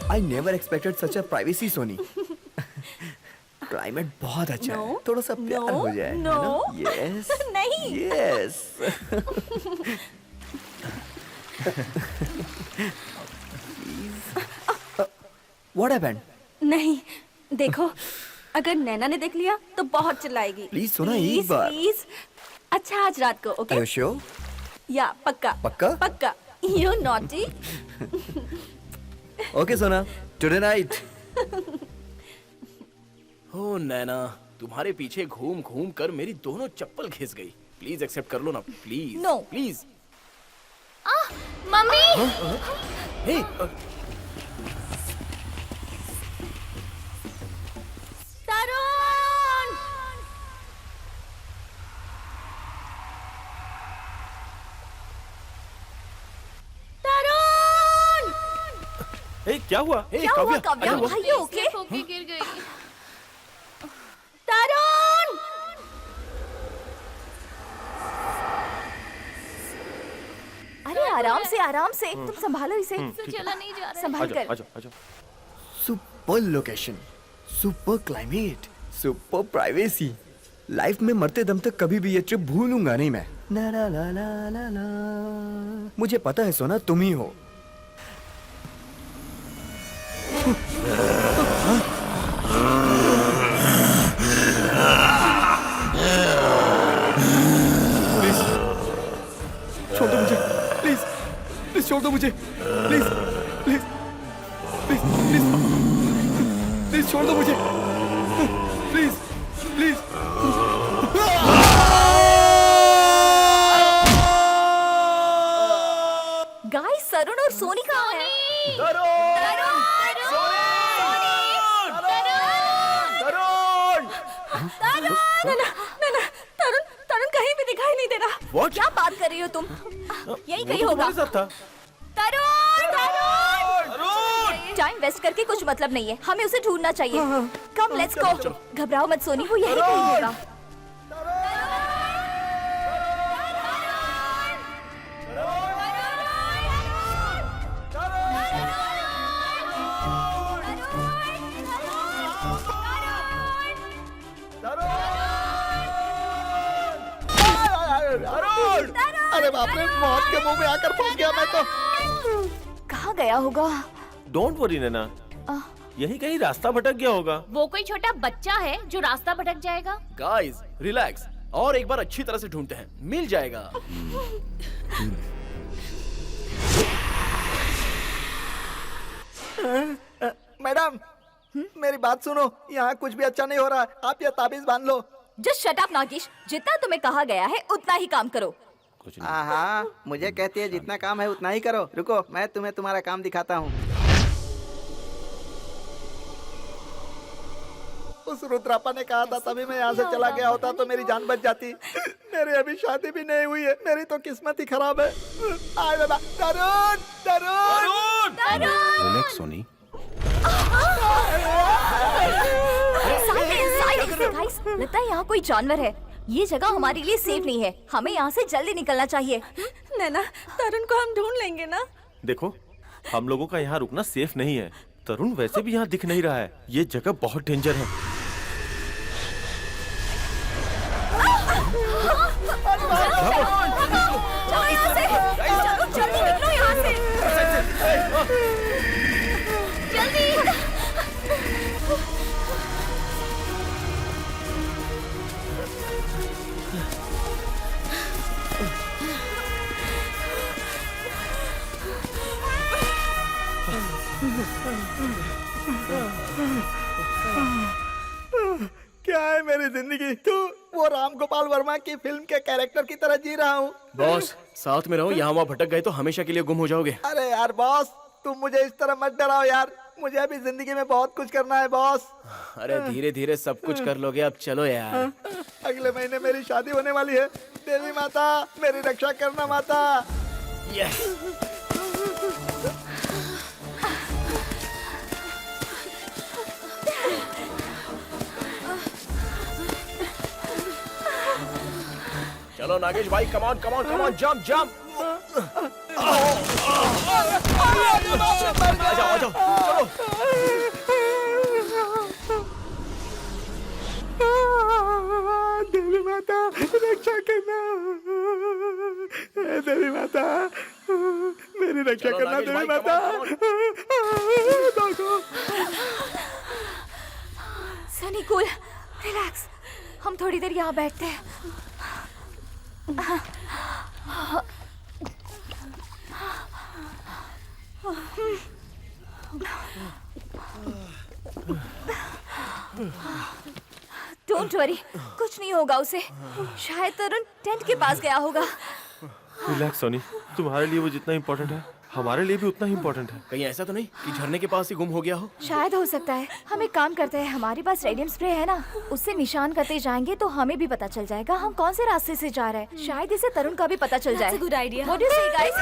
I never expected such a privacy, Soni. Climate बहुत अच्छा है। थोड़ा सा प्यार हो जाए। यस नहीं। यस। What happened? नहीं, देखो, अगर नैना ने देख लिया तो बहुत चिल्लाएगी। प्लीज सुना एक बार। प्लीज। अच्छा, आज रात को, ओके? Are you sure? या पक्का। पक्का? पक्का। You naughty। ओके सोना, टुडे नाइट। ओ नैना, तुम्हारे पीछे घूम घूम कर मेरी दोनों चप्पल घिस गई। प्लीज एक्सेप्ट कर लो ना, प्लीज। No. प्लीज। मम्मी। हे, तरुण। तरुण। ए, क्या हुआ? हे, क्या हुआ काव्या, काव्या? अरे, Are you okay? होके गिर गई। तरुण। अरे आराम से, तुम संभालो इसे। तो चला नहीं जा रहा। संभाल कर। आजा। Super location, super climate, super privacy. Life में मरते दम तक कभी भी ये ट्रिप भूलूंगा नहीं मैं। ला ला ला ला ला ला। मुझे पता है सोना, तुम ही हो। प्लीज छोड़ दो मुझे, प्लीज प्लीज छोड़ दो मुझे, please please please please please छोड़ दो मुझे, प्लीज प्लीज। गाइस, तरुण और सोनी कहाँ हैं? तरुण कहीं भी दिखाई नहीं दे रहा। What? क्या बात कर रही हो तुम? यही कहीं वो तो होगा। मेरे साथ था। टाइम वेस्ट करके कुछ मतलब नहीं है, हमें उसे ढूंढना चाहिए। Come let's go. घबराओ मत सोनी, वो यही कहीं होगा। अरे बाप रे, मौत के मुंह में आकर फंस गया मैं तो। कहाँ गया होगा? डोंट वरी नैना, यही कहीं रास्ता भटक गया होगा। वो कोई छोटा बच्चा है जो रास्ता भटक जाएगा? गाइस रिलैक्स, और एक बार अच्छी तरह से ढूंढते हैं, मिल जाएगा। मैडम मेरी बात सुनो, यहाँ कुछ भी अच्छा नहीं हो रहा, आप यह ताबीज बांध लो। जस्ट शट अप नागेश, जितना तुम्हें कहा गया है उतना ही काम करो। कुछ नहीं। हाँ मुझे कहती है जितना काम है उतना ही करो। रुको मैं तुम्हें तुम्हारा काम दिखाता हूँ। उस रुद्रापा ने कहा था तभी मैं यहाँ से चला गया होता तो मेरी जान बच जाती। मेरी अभी शादी भी नहीं हुई है, मेरी तो किस्मत ही खराब है। आए बाबा, तरुण तरुण रिलैक्स सोनी। गाइस, लगता है यहाँ कोई जानवर है। ये जगह हमारे लिए सेफ नहीं है, हमें यहाँ से जल्दी निकलना चाहिए। नैना, तरुण को हम ढूंढ लेंगे ना? देखो, हम लोगों का यहाँ रुकना सेफ नहीं है। तरुण वैसे भी यहाँ दिख नहीं रहा है, ये जगह बहुत डेंजर है। जल्दी निकलो यहाँ से। जल्दी। क्या है मेरी जिंदगी? तू वो राम गोपाल वर्मा की फिल्म के कैरेक्टर की तरह जी रहा हूँ। बॉस साथ में रहो, यहाँ वहाँ भटक गए तो हमेशा के लिए गुम हो जाओगे। अरे यार बॉस, तुम मुझे इस तरह मत डराओ यार, मुझे अभी जिंदगी में बहुत कुछ करना है बॉस। अरे धीरे धीरे सब कुछ कर लोगे, अब चलो यार। अगले महीने मेरी शादी होने वाली है। देवी माता मेरी रक्षा करना माता। यस। चलो नागेश भाई, come on come on come on, jump jump. आ जाओ चलो। देवी माता रक्षा करना, देवी माता मेरी रक्षा चलो, करना, नागेश देवी भाई, माता। सनी कूल, रिलैक्स, हम थोड़ी देर यहाँ बैठते हैं। डोंट वरी, कुछ नहीं होगा उसे। शायद तरुण टेंट के पास गया होगा। रिलैक्स सोनी, तुम्हारे लिए वो जितना इम्पोर्टेंट है हमारे लिए भी उतना ही इम्पोर्टेंट है। कहीं ऐसा तो नहीं कि झरने के पास ही गुम हो गया हो? शायद हो सकता है। हम एक काम करते हैं, हमारे पास रेडियम स्प्रे है ना, उससे निशान करते जाएंगे तो हमें भी पता चल जाएगा हम कौन से रास्ते से जा रहे हैं। शायद इसे तरुण का भी पता चल जाए। Good idea. What do you say, guys?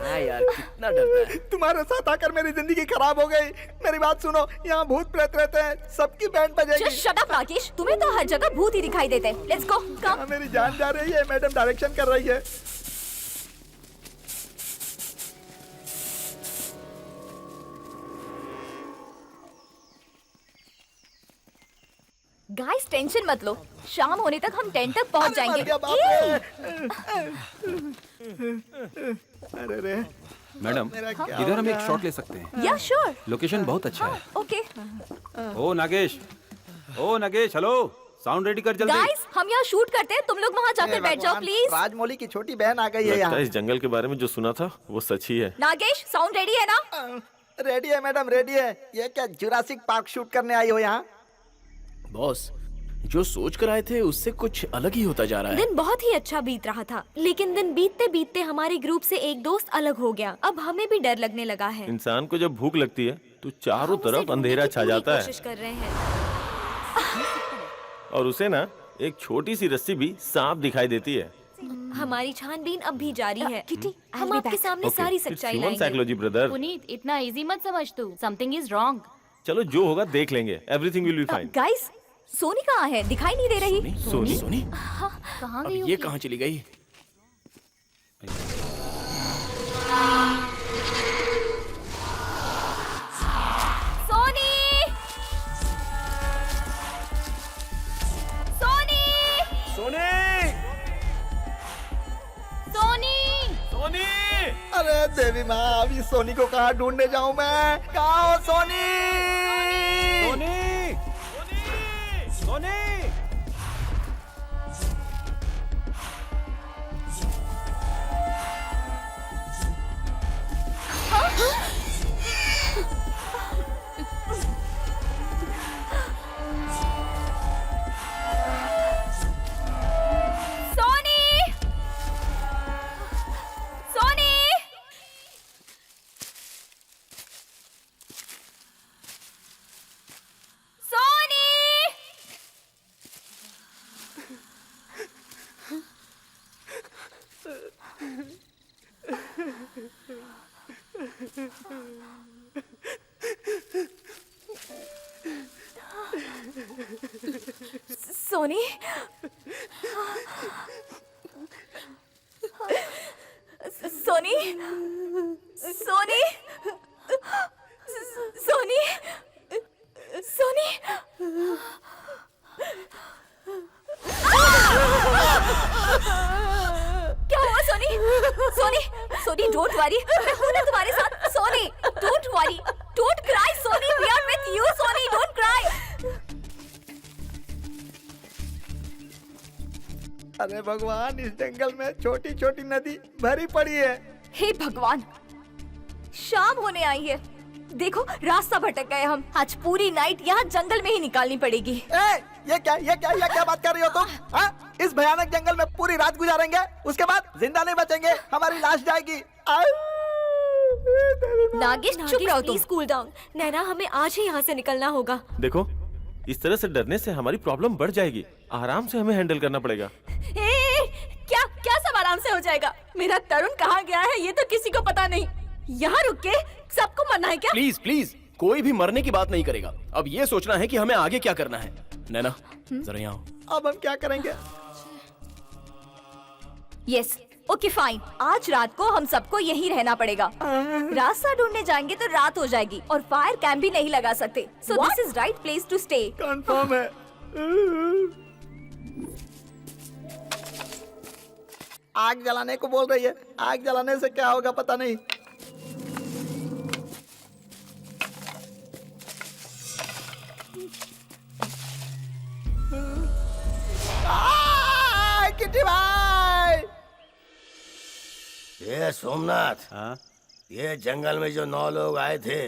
हाँ यार, कितना डरता है। तुम्हारे साथ आकर मेरी जिंदगी खराब हो गई। मेरी बात सुनो, यहाँ भूत प्रेत रहते हैं, सबकी बैंड बजेगी। Just shut up, राकेश, तुम्हें तो हर जगह भूत ही दिखाई देते हैं। Let's go, come. मेरी जान जा रही है, मैडम डायरेक्शन कर रही है। गाइस टेंशन मत लो, शाम होने तक हम टेंट तक पहुंच जाएंगे। अरे रे मैडम, इधर हम एक शॉट ले सकते हैं। या श्योर। लोकेशन बहुत अच्छा है। ओके ओ नागेश, हेलो, साउंड रेडी कर जल्दी। गाइस, हम यहाँ शूट करते हैं, तुम लोग वहाँ जाकर बैठ जाओ प्लीज। राजमौली की छोटी बहन आ गई है लगता यहाँ। है इस जंगल के बारे में जो सुना था वो सच ही है। नागेश, साउंड रेडी है ना? रेडी है मैडम, रेडी है। ये क्या जुरासिक पार्क शूट करने आई हो यहाँ? बॉस, जो सोच कर आए थे उससे कुछ अलग ही होता जा रहा है। दिन बहुत ही अच्छा बीत रहा था, लेकिन दिन बीतते बीतते हमारे ग्रुप से एक दोस्त अलग हो गया। अब हमें भी डर लगने लगा है। इंसान को जब भूख लगती है तो चारों हम उसे तरफ अंधेरा ढूंढने की छा पूरी जाता है कोशिश कर रहे हैं। और उसे ना एक छोटी सी रस्सी भी सांप दिखाई देती है। हमारी छानबीन अब भी जारी है। किटी, हम आपके सामने Okay, सारी it's सच्चाई human लाएंगे। psychology, brother। पुनीत, इतना इजी मत समझ तू। Something is wrong. चलो जो होगा देख लेंगे। Everything will be fine. Guys, Soni कहाँ है? दिखाई नहीं दे रही। सोनी? सोनी? कहाँ अब गई ये होगी? कहाँ चली गई? सोनी! सोनी! सोनी! सोनी! अरे देवी माँ, अभी सोनी को कहाँ ढूंढने जाऊँ मैं? कहाँ हो सोनी? सोनी सोनी सोनी सोनी सोनी क्या हुआ सोनी सोनी सोनी डोंट वरी मैं हूं ना तुम्हारे साथ Soni don't worry don't cry Soni we are with you Soni don't cry अरे भगवान, इस जंगल में छोटी छोटी नदी भरी पड़ी है। हे भगवान, शाम होने आई है। देखो रास्ता भटक गए हम। आज पूरी नाइट यहाँ जंगल में ही निकालनी पड़ेगी। ये क्या बात कर रही हो तुम? हाँ? इस भयानक जंगल में पूरी रात गुजारेंगे, उसके बाद जिंदा नहीं बचेंगे, हमारी लाश जाएगी। नागेश चुप रहो तुम। Please cool down. नैना, हमें आज ही यहाँ से निकलना होगा। देखो, इस तरह से डरने से हमारी प्रॉब्लम बढ़ जाएगी। आराम से हमें हैंडल करना पड़ेगा। क्या क्या सब आराम से हो जाएगा? मेरा तरुण कहाँ गया है ये तो किसी को पता नहीं। यहाँ रुक के सबको मरना है क्या? प्लीज प्लीज, कोई भी मरने की बात नहीं करेगा। अब ये सोचना है कि हमें आगे क्या करना है। नैना जरा यहाँ आओ। अब हम क्या करेंगे? यस ओके फाइन, आज रात को हम सबको यहीं रहना पड़ेगा। रास्ता ढूंढने जाएंगे तो रात हो जाएगी और फायर कैंप भी नहीं लगा सकते। So this is right place to stay. Confirm है। आग जलाने को बोल रही है। आग जलाने से क्या होगा पता नहीं। किटी भाई, ये सोमनाथ, ये जंगल में जो 9 लोग आए थे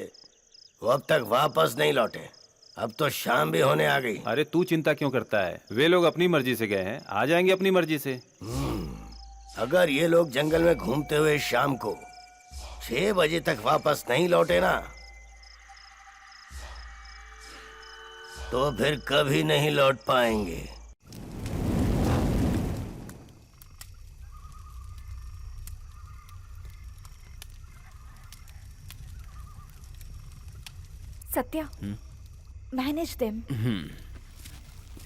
वो अब तक वापस नहीं लौटे। अब तो शाम भी होने आ गई। अरे तू चिंता क्यों करता है? वे लोग अपनी मर्जी से गए हैं, आ जाएंगे अपनी मर्जी से। अगर ये लोग जंगल में घूमते हुए शाम को 6 बजे तक वापस नहीं लौटे ना, तो फिर कभी नहीं लौट पाएंगे। Satya, manage them.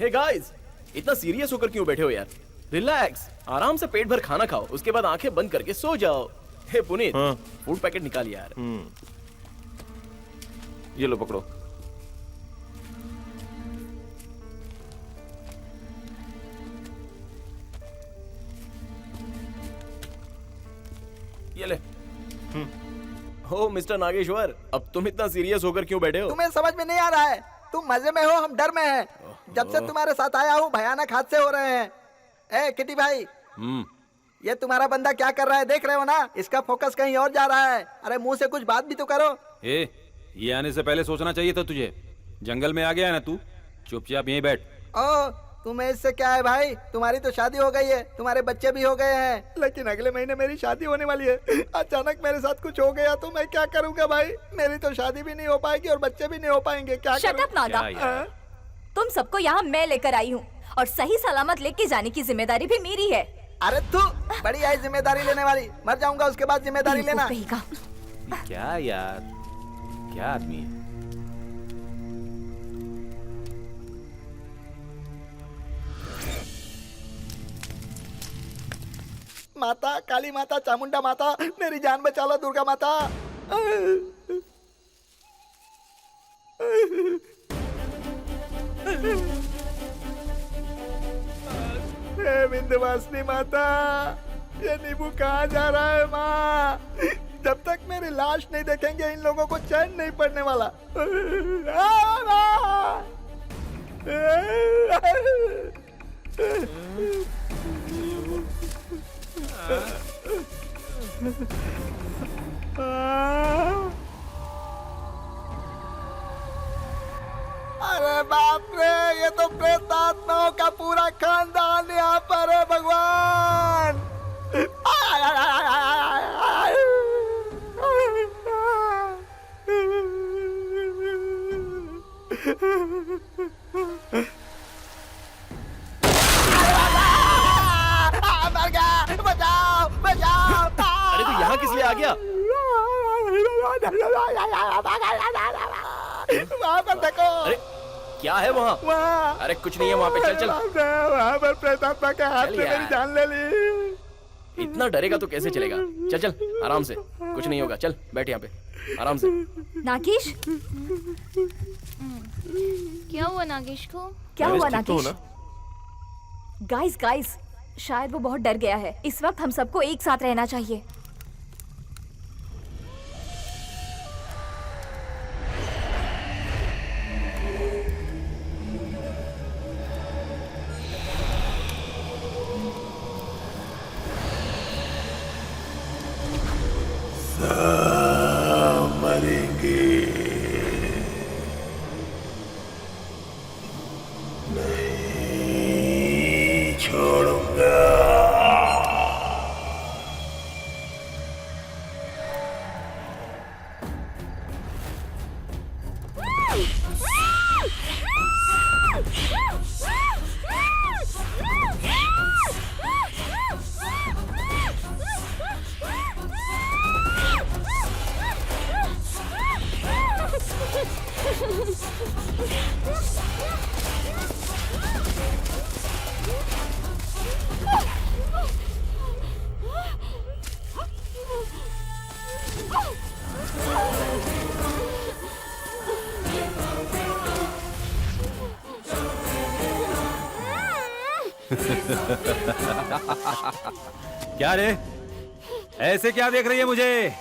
Hey guys, इतना सीरियस होकर क्यों बैठे हो यार? रिलैक्स, आराम से पेट भर खाना खाओ, उसके बाद आंखें बंद करके सो जाओ। हे पुनीत, फूड पैकेट निकाल यार। ये लो पकड़ो। ये ले। हो मिस्टर नागेश्वर, अब तुम इतना सीरियस होकर क्यों बैठे हो? तुम्हें समझ में नहीं आ रहा है? तुम मजे में हो, हम डर में हैं। जब से तुम्हारे साथ आया हूँ भयानक हादसे हो रहे हैं। ए किटी भाई, ये तुम्हारा बंदा क्या कर रहा है देख रहे हो ना? इसका फोकस कहीं और जा रहा है। अरे मुंह से कुछ बात भी तो करो। ये आने से पहले सोचना चाहिए था तुझे। जंगल में आ गया है ना तू, चुपचाप यहीं बैठ। ओ, तुम्हें इससे क्या है भाई? तुम्हारी तो शादी हो गई है, तुम्हारे बच्चे भी हो गए हैं, लेकिन अगले महीने मेरी शादी होने वाली है। अचानक मेरे साथ कुछ हो गया तो मैं क्या करूंगा भाई? मेरी तो शादी भी नहीं हो पाएगी और बच्चे भी नहीं हो पाएंगे। क्या शट अप नागा, तुम सबको यहाँ मैं लेकर आई हूँ और सही सलामत लेके जाने की जिम्मेदारी भी मेरी है। अरे तू बड़ी आई जिम्मेदारी लेने वाली। मर जाऊंगा उसके बाद जिम्मेदारी लेना। क्या यार, क्या आदमी है? माता, काली माता, चामुंडा माता, मेरी जान बचा लो दुर्गा माता। हे विंध्यवासिनी माता, ये नींबू कहाँ जा रहा है माँ? जब तक मेरी लाश नहीं देखेंगे इन लोगों को चैन नहीं पड़ने वाला। अरे बाप रे, ये तो प्रेत आत्माओं का पूरा खानदान यहाँ पर है। भगवान, मर गया, बचाओ बचाओ। अरे तू यहाँ किस लिए आ गया? वहाँ पर देखो। अरे क्या है वहाँ? वहाँ अरे कुछ नहीं है वहाँ पे, चल चल। वहाँ पर प्रेतात्मा के हाथ चल से यार। मेरी जान ले ली। इतना डरेगा तो कैसे चलेगा? चल चल आराम से, कुछ नहीं होगा। चल बैठ यहाँ पे आराम से। नागेश, क्या हुआ नागेश को? क्या हुआ ठीक तो हो नागेश? गाइस गाइस, शायद वो बहुत डर गया है। इस वक्त हम सबको एक साथ रहना चाहिए। मरेंगे नहीं छोड़ूंगा। क्या रे, ऐसे क्या देख रही है मुझे?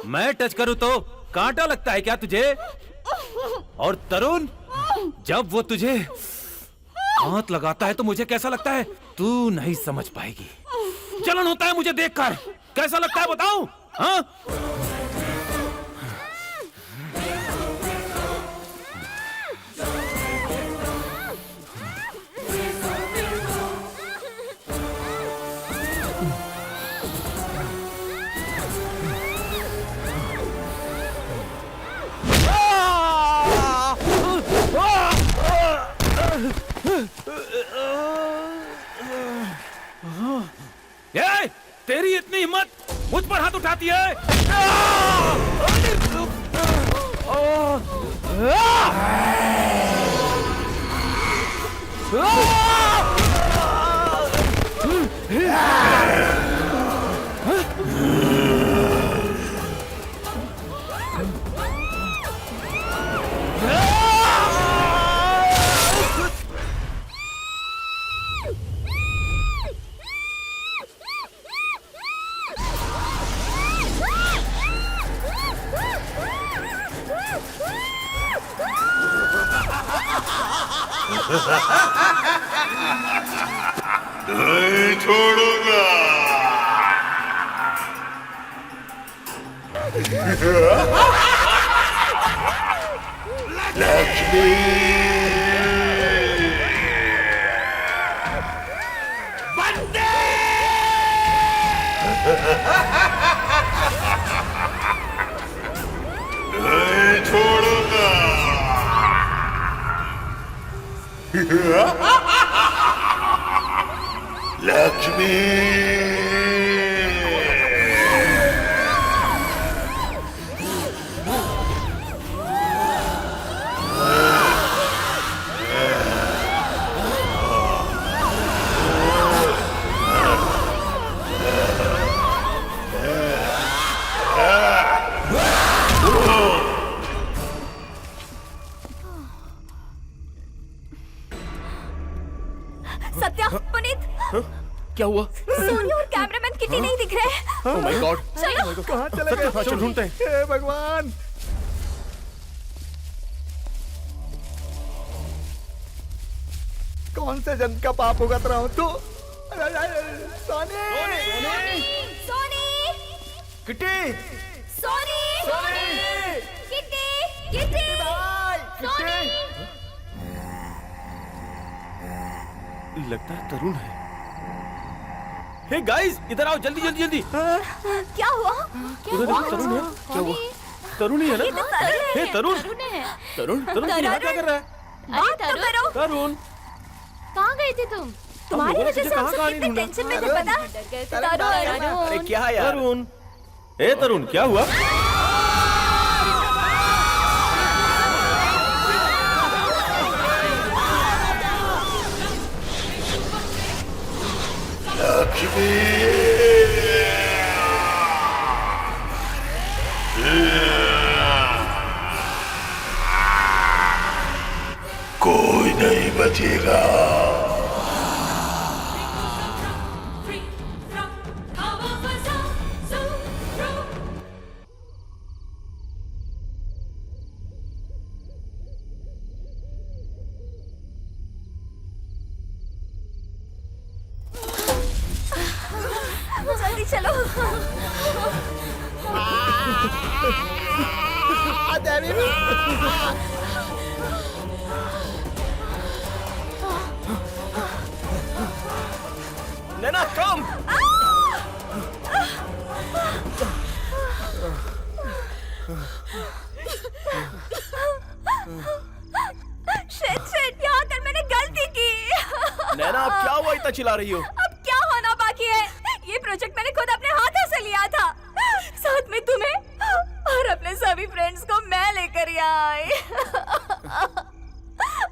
मैं टच करूं तो कांटा लगता है क्या तुझे? और तरुण, जब वो तुझे हाथ लगाता है तो मुझे कैसा लगता है तू नहीं समझ पाएगी। जलन होता है मुझे देखकर। कैसा लगता है बताऊं? हाँ? ये तेरी इतनी हिम्मत, मुझ पर हाथ उठाती है? नहीं छोड़ूंगा। लक्ष्मी बंदे नहीं छोड़ूंगा। लक्ष्मी सत्या, पुनीत, क्या हुआ? सोनी और कैमरामैन किटी नहीं दिख रहे हैं। Oh my God. चलो। कहाँ चले गए? चल ढूंढते हैं। हे भगवान। कौन से जन्म का पाप भुगत रहा हूँ तू? Soni, Soni, Kitty, Soni, Kitty, Kitty, लगता है तरुण है। हे गाइस, इधर आओ जल्दी जल्दी जल्दी। क्या हुआ? उधर देखो, तरुण है। क्या हुआ? तरुण ही है ना? ये तो तरुण है। हे तरुण, है। तरुण यहाँ क्या कर रहा है? अरे तो करो। तरुण, कहाँ गए थे तुम? तुम्हारी लोगों ने वजह से तुझे हम कहाँ सब कहाँ कितने नहीं ढूंढा? टेंशन में थे पता? अरे क्या यार? तरुण, हे तरुण क्या हुआ? कोई नहीं बचेगा। जल्दी चलो। नैना कम। शिट, यहाँ कर मैंने गलती की। नैना अब क्या हुआ, इतना चिल्ला रही हो? अब क्या होना बाकी है? ये प्रोजेक्ट मैंने खुद अपने हाथों से लिया था, साथ में तुम्हें और अपने सभी फ्रेंड्स को मैं लेकर यहाँ आई।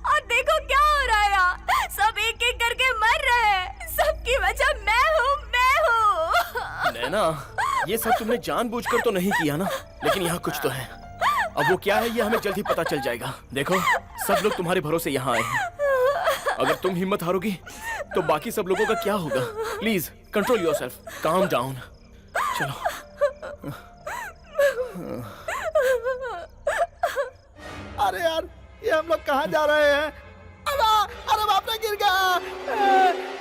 और देखो क्या हो रहा है यहाँ, सब एक एक करके मर रहे हैं। सबकी वजह मैं हूँ। नैना, ये सब तुमने जानबूझकर तो नहीं किया ना, लेकिन यहाँ कुछ तो है। अब वो क्या है ये हमें जल्द ही पता चल जाएगा। देखो, सब लोग तुम्हारे भरोसे यहाँ आए हैं। अगर तुम हिम्मत हारोगी तो बाकी सब लोगों का क्या होगा? Please control yourself, calm down. चलो। अरे यार, ये हम लोग कहाँ जा रहे हैं? अरे बाप रे, गिर गया।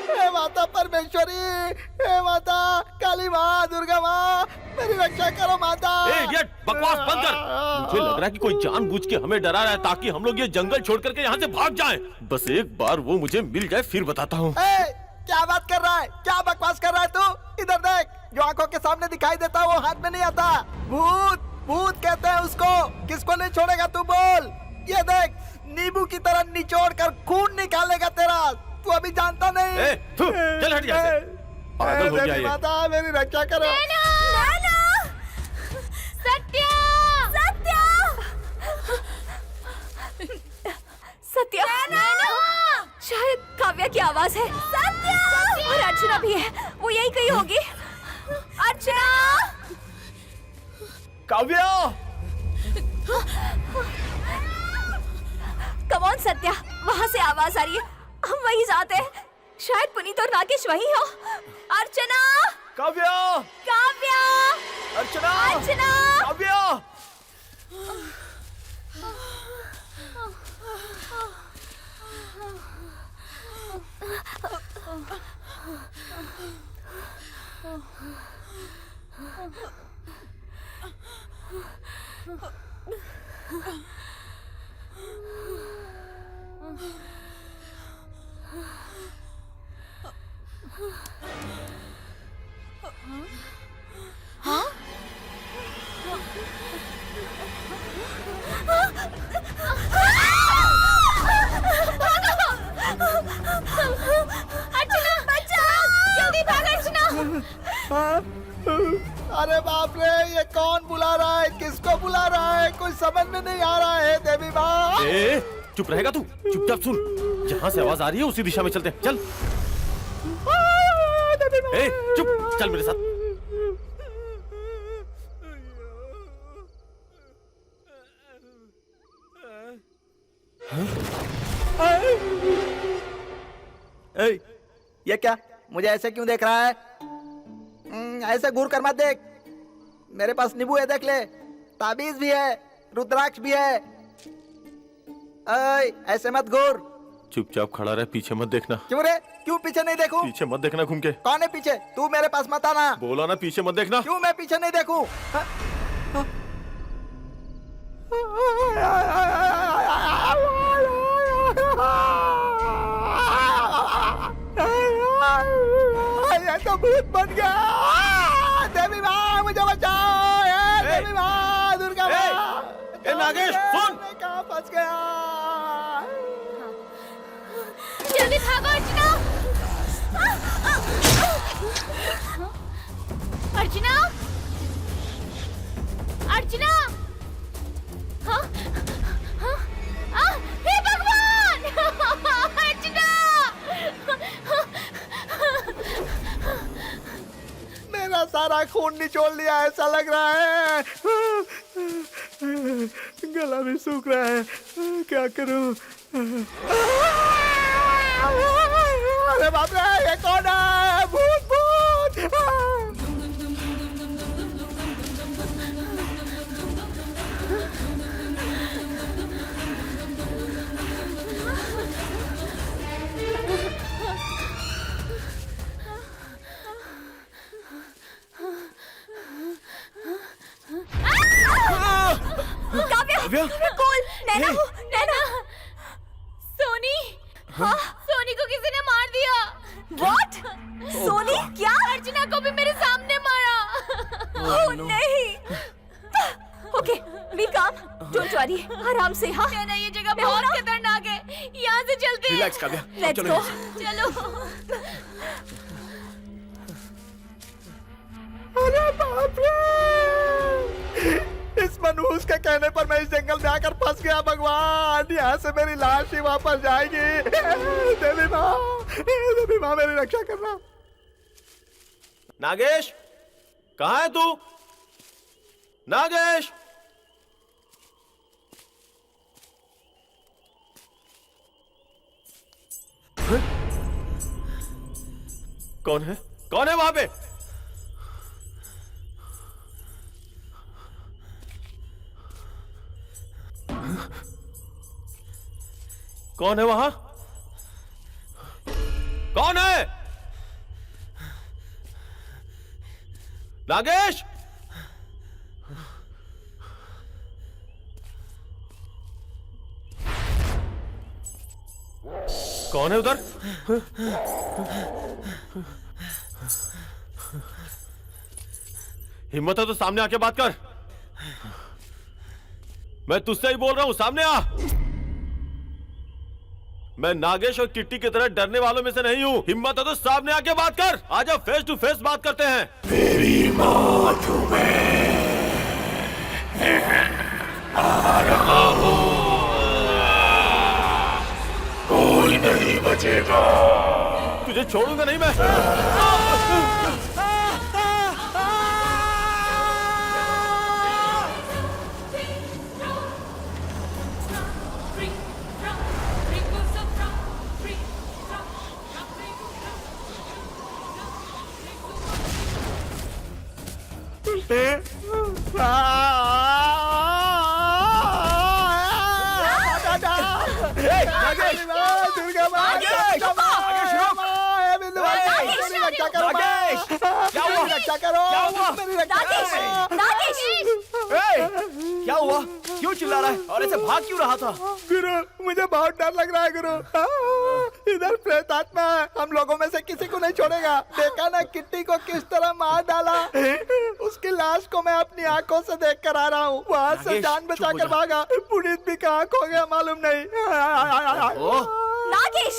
हे माता परमेश्वरी, हे माता काली माँ, दुर्गा माँ, मेरी रक्षा करो माता। इडियट, बकवास बंद कर। मुझे लग रहा है कि कोई जानबूझ के हमें डरा रहा है ताकि हम लोग ये जंगल छोड़ करके यहाँ से भाग जाएं। बस एक बार वो मुझे मिल जाए फिर बताता हूँ। क्या बात कर रहा है? क्या बकवास कर रहा है तू? इधर देख, जो आंखों के सामने दिखाई देता है वो हाथ में नहीं आता। भूत, भूत कहते हैं उसको। किसको नहीं छोड़ेगा तू, बोल? ये देख, नींबू की तरह निचोड़ कर खून निकालेगा तेरा। तू अभी जानता नहीं। चल हट यहाँ से। पागल हो गया ये। माता मेरी रक्षा करो। सत्या, सत्या, सत्या। शायद काव्या की आवाज है। सत्या! और अर्चना भी है, वो यही कहीं होगी। अर्चना! काव्या! कम ऑन सत्या, वहाँ से आवाज आ रही है, हम वहीं जाते हैं। शायद पुनीत और नागेश वहीं हो। अर्चना! काव्या! काव्या! अर्चना! अर्चना! काव्या! अर्चना, बचाओ! जल्दी भाग अर्चना! अरे बाप रे, ये कौन बुला रहा है? किसको बुला रहा है? कुछ समझ में नहीं आ रहा है। देवी माँ, चुप रहेगा तू? चुपचाप सुन, जहाँ से आवाज आ रही है उसी दिशा में चलते हैं। चल। चुप, चल मेरे साथ। ये क्या? मुझे ऐसे क्यों देख रहा है? ऐसे घूर कर मत देख। मेरे पास नींबू है, देख ले। ताबीज भी है, रुद्राक्ष भी है। ऐसे मत घूर। चुपचाप खड़ा रहे, पीछे मत देखना। क्यों रे? क्यों पीछे नहीं देखूं? पीछे मत देखना घूम के। कौन है पीछे? तू मेरे पास मत आना। बोला ना पीछे मत देखना। क्यों मैं पीछे नहीं देखूं? ये तो भूत बन गया। देवी माँ, मुझे बचाओ। देवी माँ, दुर्गा माँ। नागेश सुन, कहाँ फंस गया? जल्दी भागो अर्चना! अर्चना! अर्चना! हाँ? हाँ? हे भगवान! अर्चना! सारा खून निचोड़ लिया ऐसा लग रहा है। गला भी सूख रहा है, क्या करूं? अरे बाप रे, ये कौन है? भूत भूत! काव्या, कूल, नैना, नैना। सोनी, हाँ सोनी को किसी ने मार दिया। What? सोनी क्या? अर्चना को भी मेरे सामने मारा। ओह नहीं। ओके, बी काम, डोंट वरी, आराम से। हाँ नैना, ये जगह बहुत खतरनाक है, यहाँ से चलते हैं। Relax Kavya, let's go. चलो। अरे बाप रे! इस मनहूस के कहने पर मैं इस जंगल में आकर फंस गया। भगवान, यहाँ से मेरी लाश ही वापस जाएगी। देवी माँ मेरी रक्षा करना। नागेश, कहाँ है तू? नागेश! कौन है? कौन है वहां पे? कौन है वहां? कौन है? नागेश! कौन है उधर? हिम्मत है तो सामने आके बात कर। मैं तुझसे ही बोल रहा हूं, सामने आ। मैं नागेश और किट्टी की तरह डरने वालों में से नहीं हूं। हिम्मत है तो सामने आके बात कर। आजा, फेस टू फेस बात करते हैं। मेरी मौत तुम्हें आ रहा हूं, कोई नहीं बचेगा। तुझे छोड़ूंगा नहीं मैं। क्या हुआ? क्यों चिल्ला रहा है और ऐसे भाग क्यों रहा था? गुरु, मुझे बहुत डर लग रहा है गुरु। इधर प्रेत आत्मा है, हम लोगों में से किसी को नहीं छोड़ेगा। देखा ना किट्टी को किस तरह मार डाला। उसकी लाश को मैं अपनी आंखों से देख कर आ रहा हूँ। वहाँ से जान बचा कर भागा। पुनीत भी कहाँ खो गया मालूम नहीं। नागेश,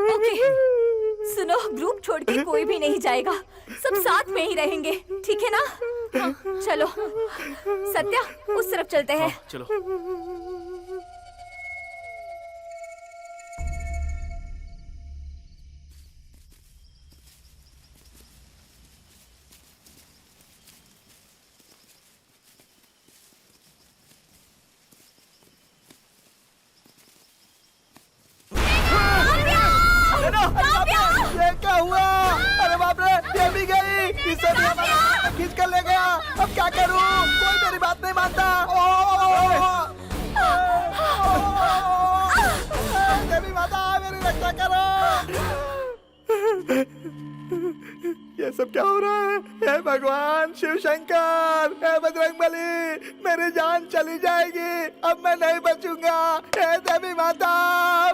ओके, सुनो, ग्रुप छोड़ के कोई भी नहीं जाएगा। सब साथ में ही रहेंगे, ठीक है ना? हाँ, चलो सत्या, उस तरफ चलते हैं। चलो। ये क्या हुआ? अरे बाप रे, ये भी गई। इसे भी हमारे खींच कर ले गया। अब क्या करूं? कोई मेरी बात नहीं मानता। देवी माता, मेरी रक्षा करो। ये सब क्या हो रहा है? हे भगवान शिव शंकर, हे बजरंगबली, मेरी जान चली जाएगी। अब मैं नहीं बचूंगा। हे देवी माता,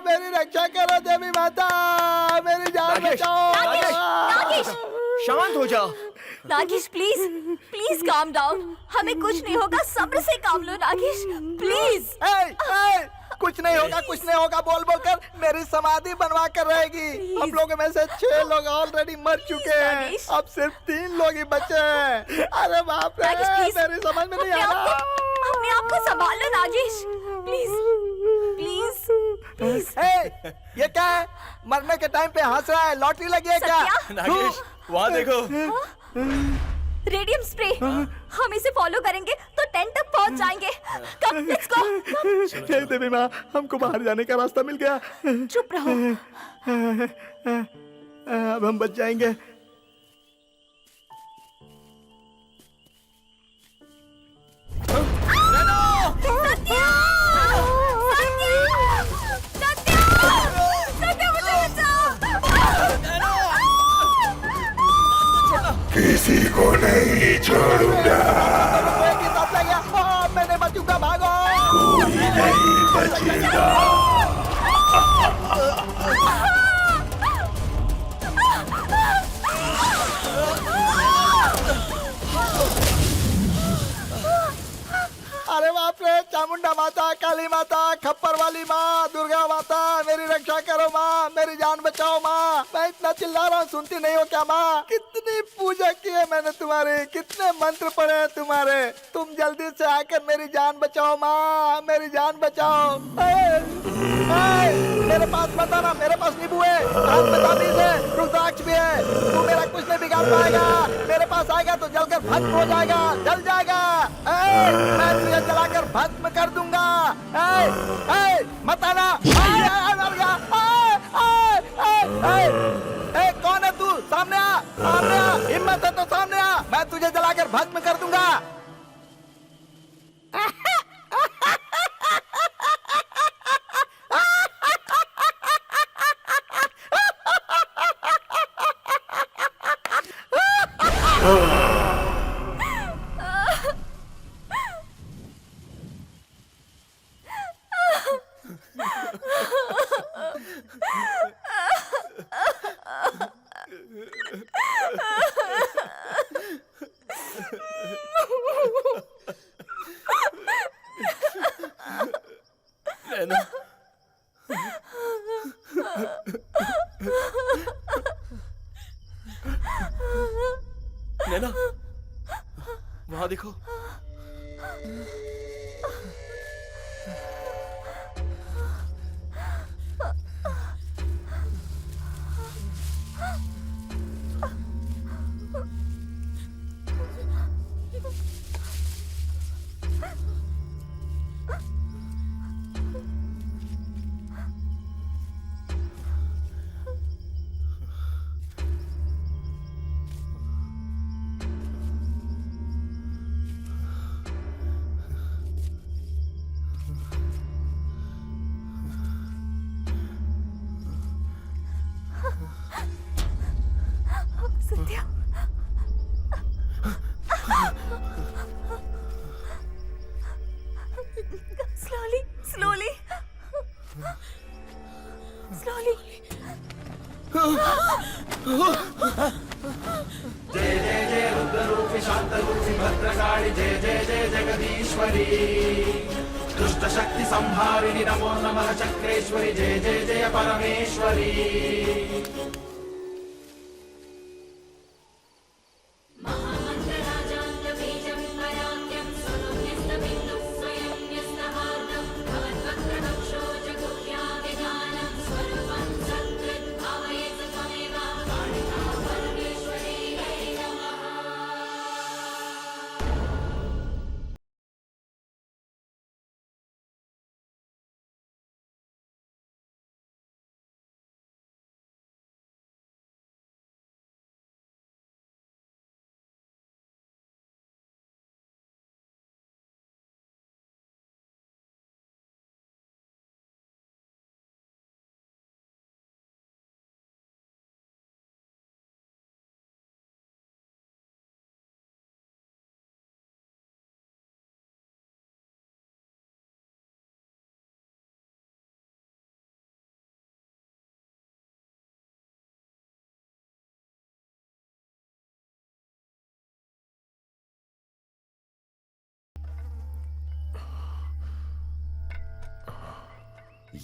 मेरी रक्षा करो। देवी माता, मेरी जान बचाओ। नागेश, शांत हो जाओ। Nagesh please, please calm down. हमें कुछ नहीं होगा, सब्र से काम लो नागेश, प्लीज। कुछ नहीं होगा, कुछ नहीं होगा बोल बोल कर मेरी समाधि बनवा कर रहेगी। हम लोगों में से 6 लोग ऑलरेडी मर चुके हैं। अब सिर्फ 3 लोग ही बचे हैं। अरे बाप रे, मेरी समझ में नहीं आ रहा। अपने आप को संभालो नागेश, प्लीज प्लीज। प्लीज। ये क्या है? मरने के टाइम पे हंस रहा है, लॉटरी लगी है क्या? नागेश वहाँ देखो। रेडियम स्प्रे, हम इसे फॉलो करेंगे तो टेंट तक पहुंच जाएंगे। कम, लेट्स गो। हे देवी माँ, हमको बाहर जाने का रास्ता मिल गया। चुप रहो। अब हम बच जाएंगे। किसी को नहीं छोड़ूंगा। मैंने बचूंगा, भागो। कोई नहीं बचेगा। अरे बाप रे, चामुंडा माता, काली माता, खप्पर वाली माँ, दुर्गा माता, मेरी रक्षा करो माँ, मेरी जान बचाओ माँ। मैं इतना चिल्ला रहा हूँ, सुनती नहीं हो क्या माँ? कितनी पूजा की है मैंने तुम्हारी, कितने मंत्र पढ़े हैं तुम्हारे। तुम जल्दी से आकर मेरी जान बचाओ माँ, मेरी जान बचाओ। मेरे पास मत आना, मेरे पास नींबू है, ताबीज है, रुद्राक्ष भी है। तू मेरा कुछ नहीं बिगाड़ पाएगा। मेरे पास आएगा तो जलकर भस्म हो जाएगा, जल जाएगा। मैं तुझे जलाकर भस्म कर दूंगा। मत आना। कौन है तू? सामने आ, सामने आ। हिम्मत है तो सामने आ, मैं तुझे जलाकर भस्म कर दूंगा। नैना वहां देखो। Satya, slowly, slowly, slowly. जय जय जय रुद्ररूपी शांतरूपी भद्रकाली, जय जय जय जगदीश्वरी, दुष्ट शक्ति संहारिणी, नमो नमः चक्रेश्वरी, जय जय जय परमेश्वरी।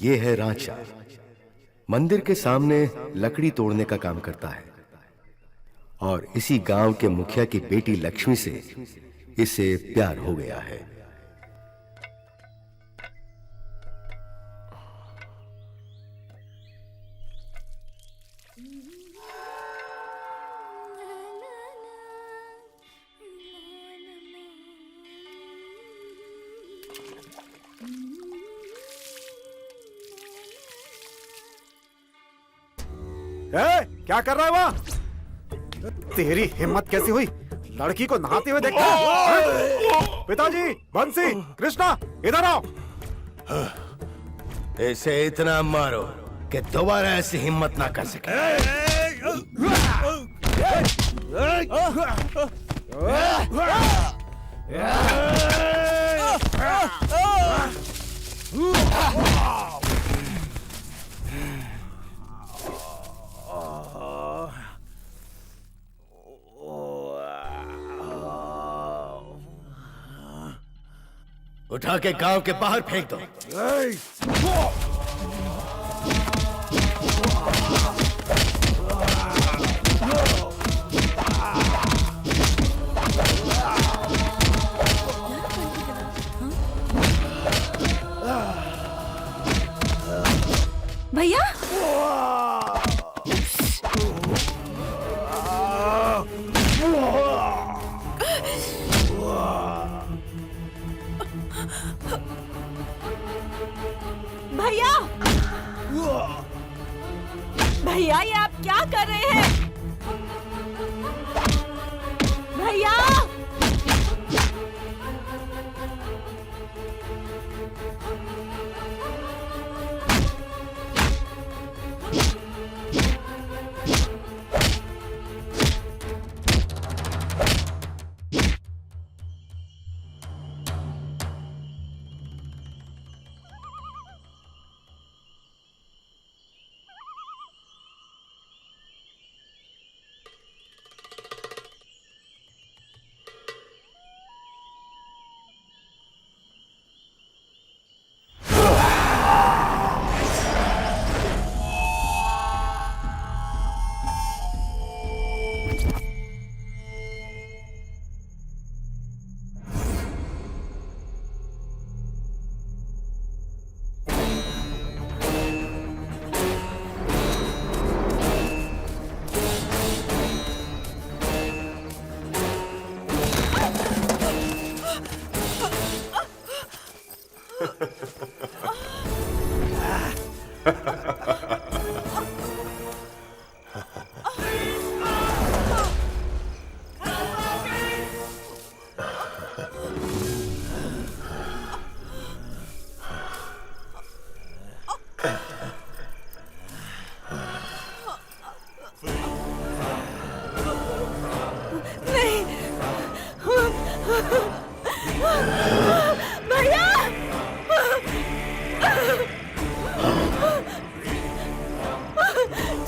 ये है रांचा, मंदिर के सामने लकड़ी तोड़ने का काम करता है और इसी गांव के मुखिया की बेटी लक्ष्मी से इसे प्यार हो गया है। क्या कर रहा है वहाँ? तेरी हिम्मत कैसी हुई लड़की को नहाते हुए देखा? पिताजी, बंसी, कृष्णा, इधर आओ। इसे इतना मारो कि दोबारा ऐसी हिम्मत ना कर सके। उठा के गांव के बाहर फेंक दो। भैया भैया भैया ये आप क्या कर रहे हैं? भैया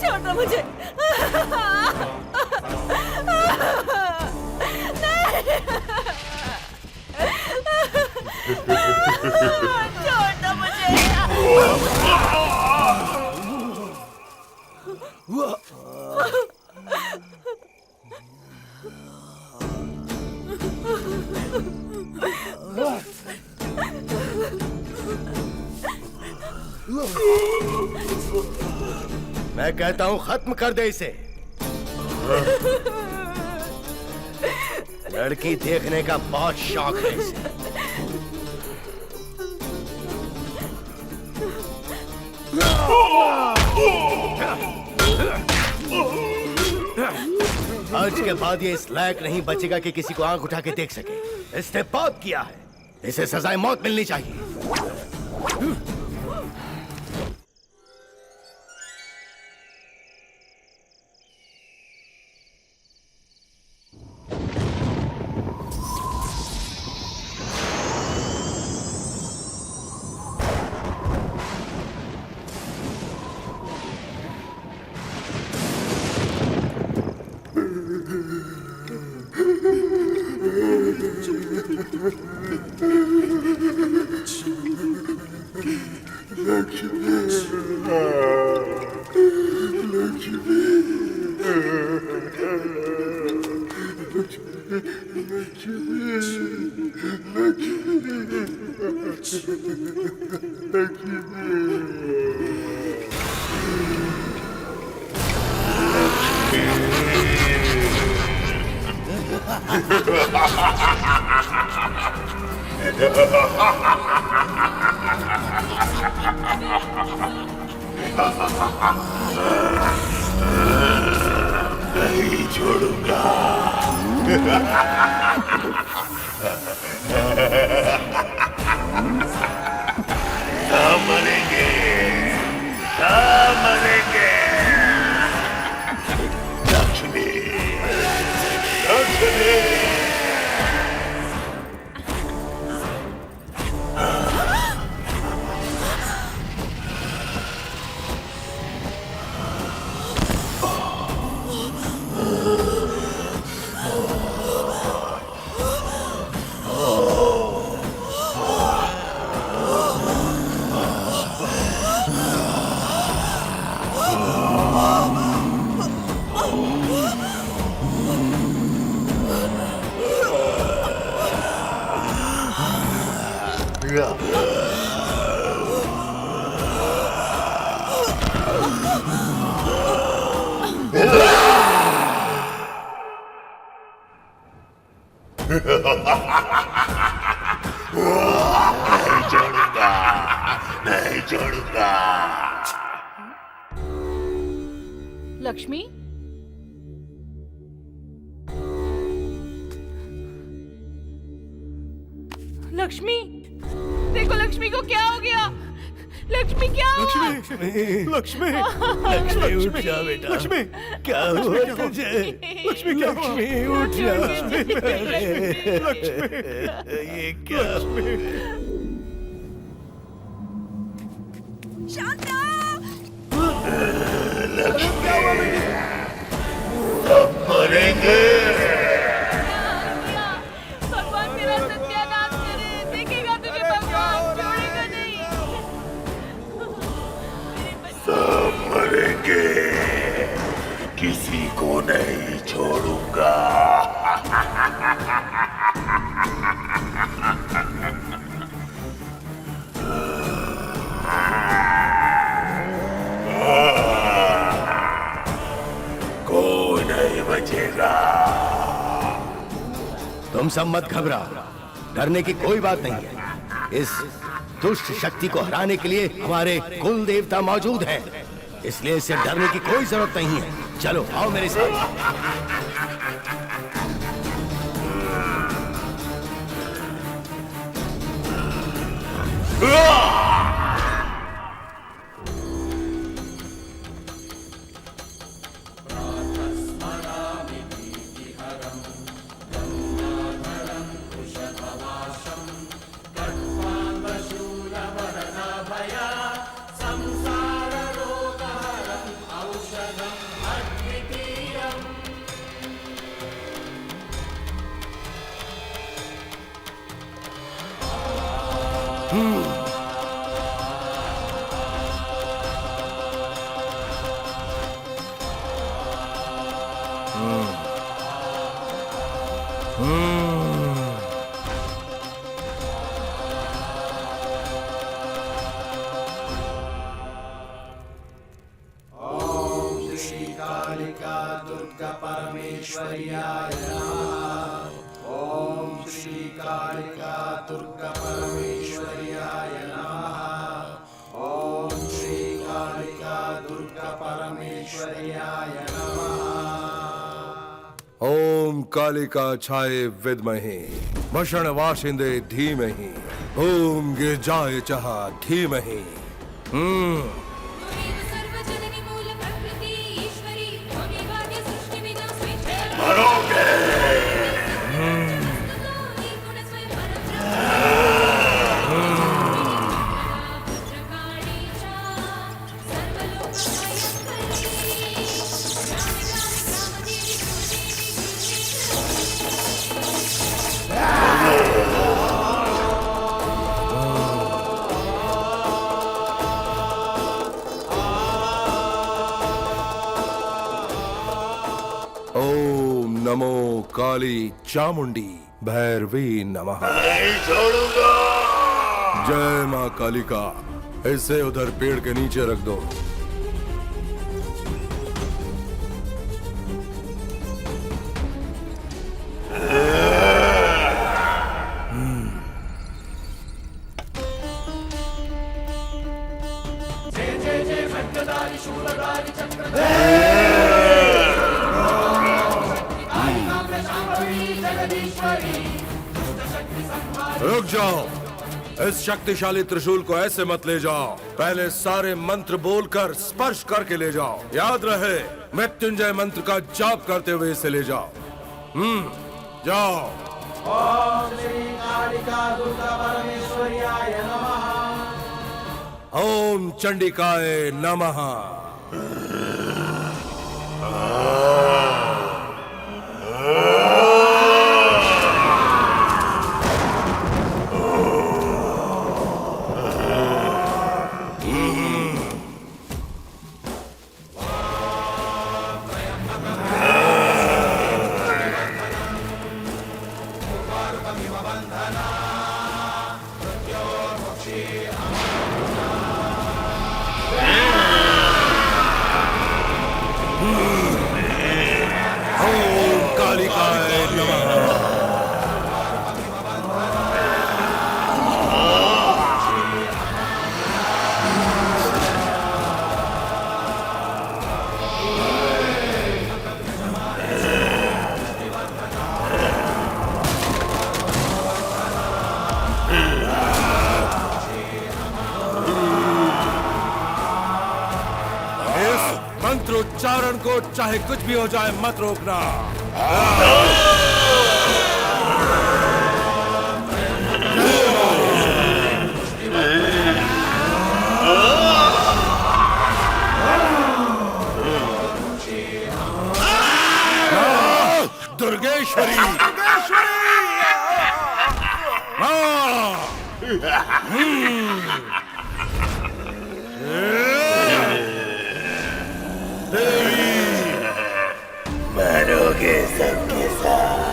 छोड़ दो मुझे। छोड़ दो मैं कहता हूं खत्म कर दे इसे। लड़की देखने का बहुत शौक है इसे। आज के बाद ये इस लायक नहीं बचेगा कि किसी को आंख उठा के देख सके। इसने बहुत किया है, इसे सजाए मौत मिलनी चाहिए। नहीं छोड़ूंगा। सब मरेंगे, सब मरेंगे। लक्ष्मी, लक्ष्मी। नहीं छोड़ूंगा, नहीं छोड़ूंगा। लक्ष्मी, लक्ष्मी, देखो लक्ष्मी को क्या हो गया। लक्ष्मी क्या हुआ? लक्ष्मी, लक्ष्मी उठ जा बेटा। लक्ष्मी, क्या हुआ तुझे? लक्ष्मी क्या हुआ? उठ जा। लक्ष्मी, ये क्या? शांता! मरेंगे। भगवान तेरा सत्यानाश करे, देखेगा तुझे भगवान, छोड़ेगा नहीं। सब मरेंगे, किसी को नहीं छोड़ूंगा। कोई नहीं बचेगा। तुम सब मत घबराओ, डरने की कोई बात नहीं है। इस दुष्ट शक्ति को हराने के लिए हमारे कुल देवता मौजूद हैं, इसलिए इससे डरने की कोई जरूरत नहीं है। चलो आओ मेरे साथ। ओम कालिका छाये विद्महे भषण वासिंदे धीमहि ओम गिरजाय चः धीमहि। मरोगे। ओम नमो काली चामुंडी भैरवी नमः। नहीं छोड़ूंगा। जय माँ कालिका। इसे उधर पेड़ के नीचे रख दो। जाओ। इस शक्तिशाली त्रिशूल को ऐसे मत ले जाओ, पहले सारे मंत्र बोलकर स्पर्श करके ले जाओ। याद रहे, मृत्युंजय मंत्र का जाप करते हुए इसे ले जाओ। जाओ। ओम श्री कालिका दुर्गा परमेश्वर्याय नमः। ओम चंडिकाय नमः। मंत्रोच्चारण को चाहे कुछ भी हो जाए मत रोकना। दुर्गेश्वरी। मरोगे सबके साथ।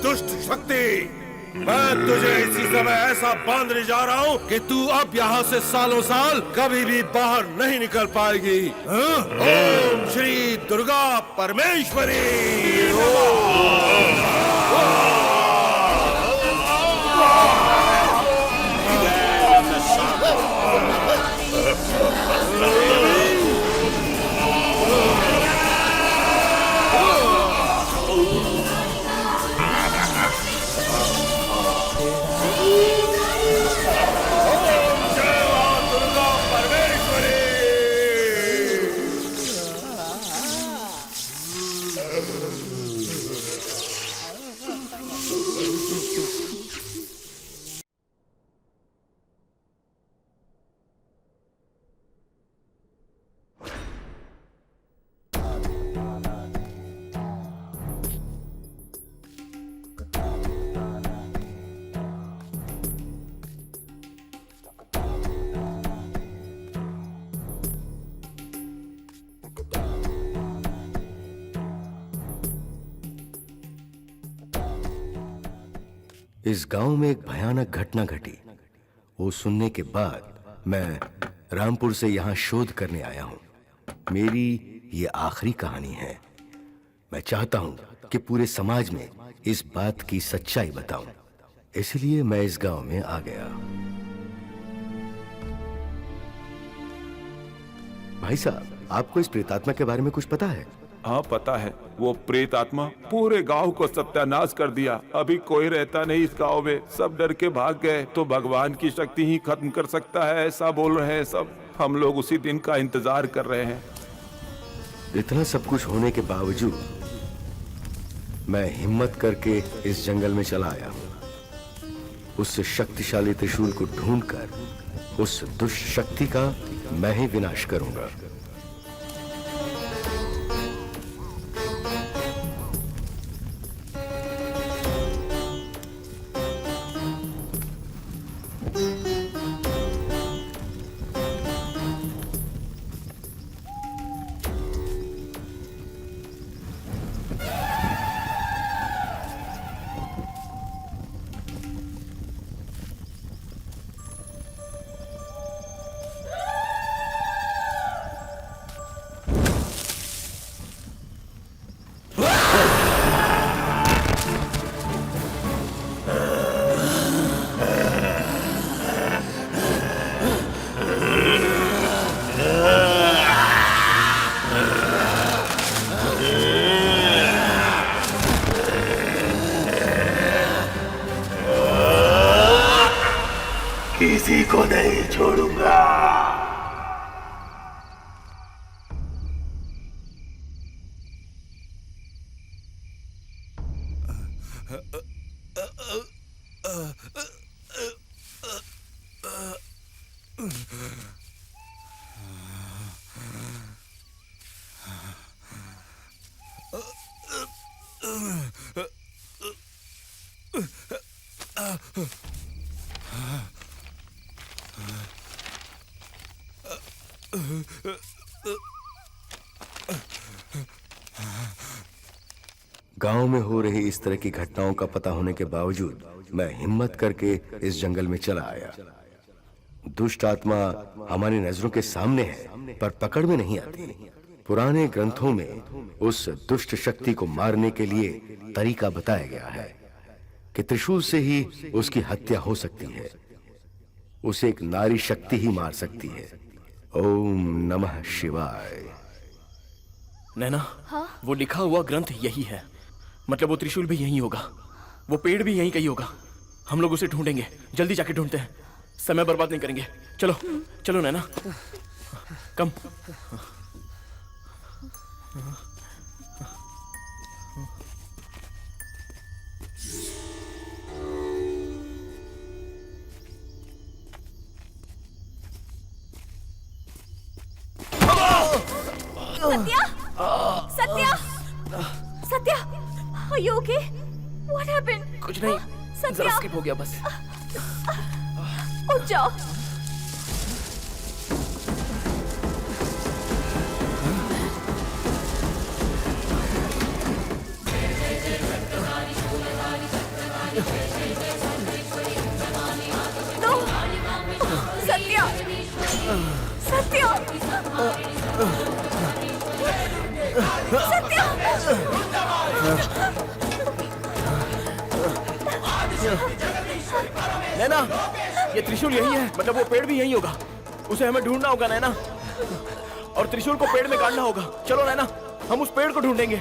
दुष्ट शक्ति, मैं तुझे इसी समय ऐसा बांधने जा रहा हूँ कि तू अब यहाँ से सालों साल कभी भी बाहर नहीं निकल पाएगी। ओम श्री दुर्गा परमेश्वरी। इस गांव में एक भयानक घटना घटी। वो सुनने के बाद मैं रामपुर से यहाँ शोध करने आया हूँ। मेरी ये आखिरी कहानी है। मैं चाहता हूँ कि पूरे समाज में इस बात की सच्चाई बताऊं। इसलिए मैं इस गांव में आ गया। भाई साहब, आपको इस प्रेतात्मा के बारे में कुछ पता है? हाँ पता है। वो प्रेत आत्मा पूरे गांव को सत्यानाश कर दिया। अभी कोई रहता नहीं इस गांव में, सब डर के भाग गए। तो भगवान की शक्ति ही खत्म कर सकता है, ऐसा बोल रहे हैं सब। हम लोग उसी दिन का इंतजार कर रहे हैं। इतना सब कुछ होने के बावजूद मैं हिम्मत करके इस जंगल में चला आया हूँ। उस शक्तिशाली त्रिशूल को ढूंढकर उस दुष्ट शक्ति का मैं ही विनाश करूंगा। गांव में हो रही इस तरह की घटनाओं का पता होने के बावजूद मैं हिम्मत करके इस जंगल में चला आया। दुष्ट आत्मा हमारी नजरों के सामने है पर पकड़ में नहीं आती। पुराने ग्रंथों में उस दुष्ट शक्ति को मारने के लिए तरीका बताया गया है कि त्रिशूल से ही उसकी हत्या हो सकती है। उसे एक नारी शक्ति ही मार सकती है। ओम नमः शिवाय। नैना, वो लिखा हुआ ग्रंथ यही है, मतलब वो त्रिशूल भी यही होगा, वो पेड़ भी यहीं कहीं होगा। हम लोग उसे ढूंढेंगे, जल्दी जाके ढूंढते हैं, समय बर्बाद नहीं करेंगे। चलो चलो नैना, कम। Satya! Satya! Satya! Are you okay? What happened? कुछ नहीं, जरा स्किप हो गया बस। उठ जाओ। No! सत्या! सत्या! सत्या! नैना, ये त्रिशूल यही है, मतलब वो पेड़ भी यही होगा। उसे हमें ढूंढना होगा नैना, और त्रिशूल को पेड़ में काटना होगा। चलो नैना, हम उस पेड़ को ढूंढेंगे।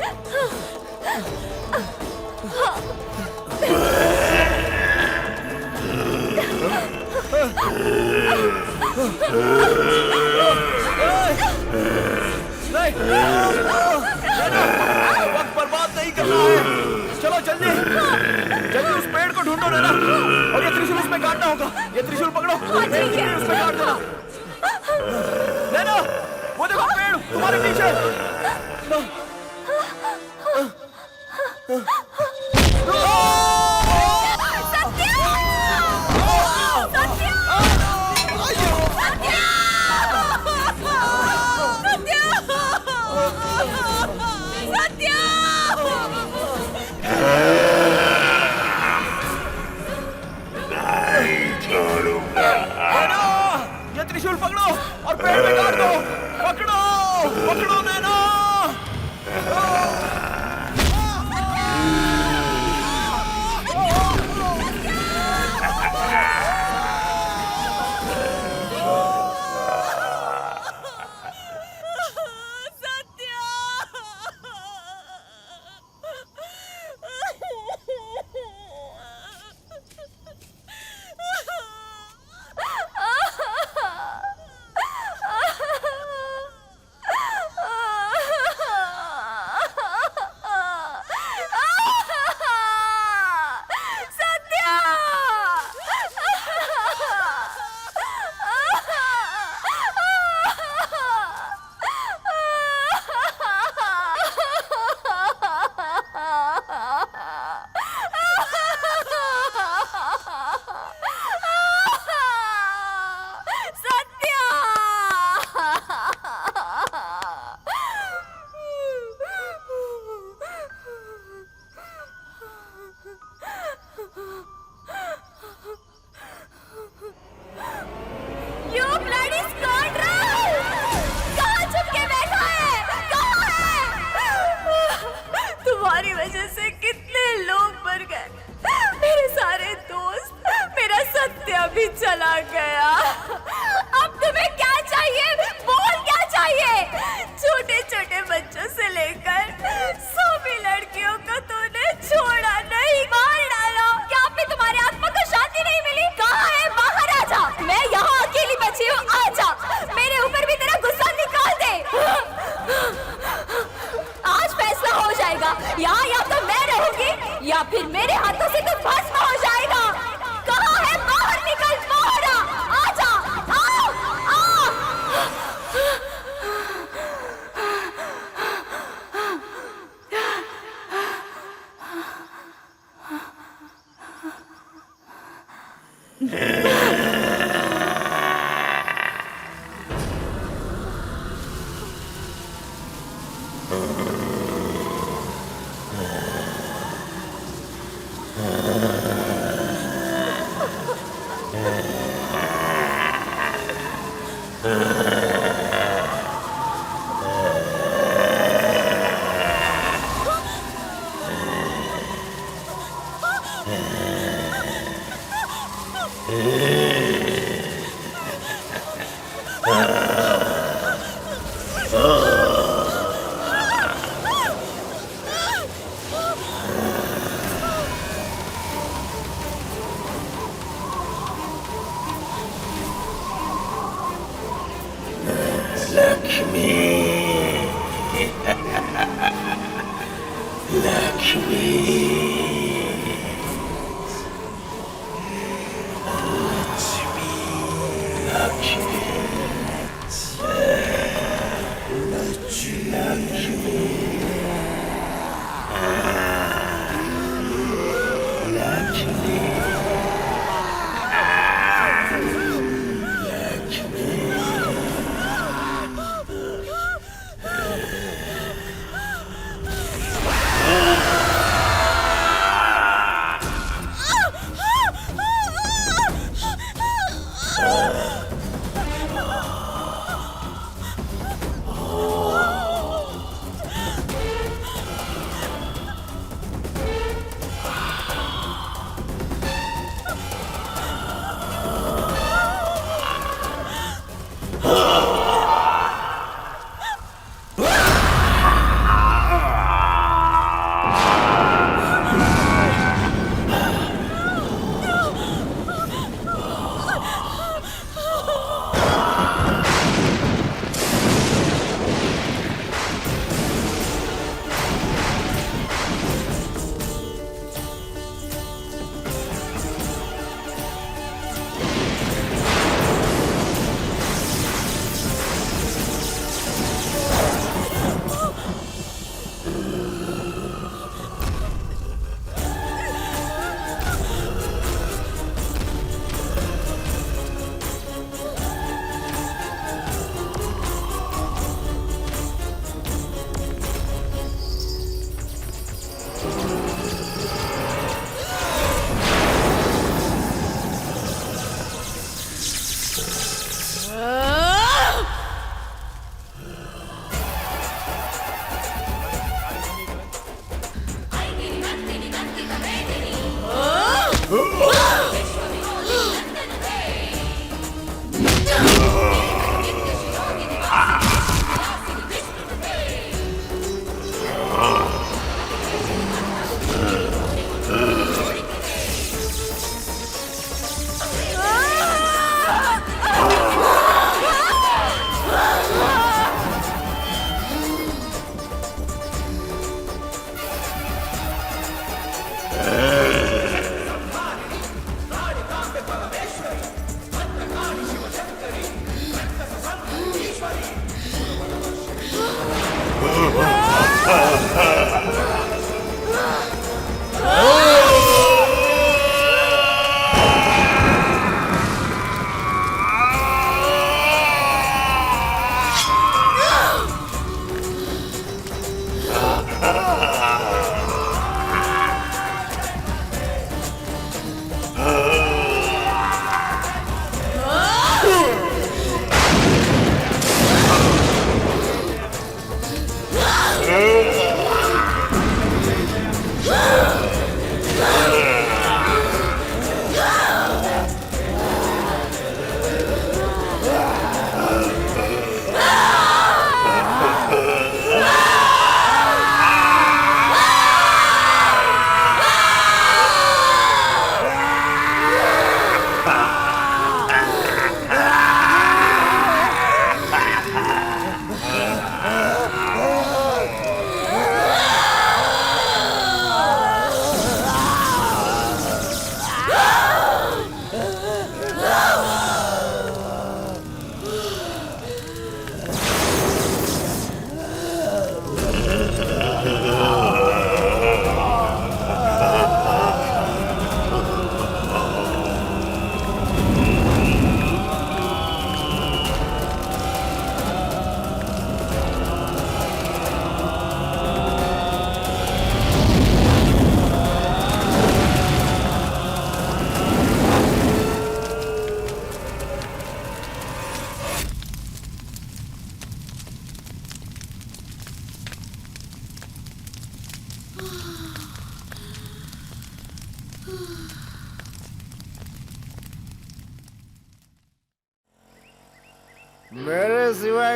नहीं, वक्त बर्बाद नहीं करना है। चलो जल्दी जल्दी उस पेड़ को ढूंढो नैना, और ये त्रिशूल उसमें काटना होगा। ये त्रिशूल पकड़ो, उसमें काट देना। नैना, वो देखो पेड़ तुम्हारे पीछे। ये त्रिशूल पकड़ो और पेड़ में काट दो। पकड़ो पकड़ो नैना। या फिर मेरे हाथों से तू भस्म हो जाएगा। कहाँ है? बाहर निकल, बाहर आ, आजा, आओ, आओ।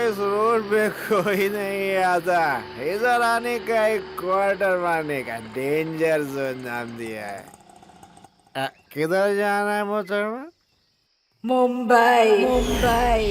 इस रोड पे कोई नहीं आता। इधर आने का एक क्वार्टर मारने का डेंजर जोन नाम दिया है। किधर जाना है मोहतरमा? मुंबई मुंबई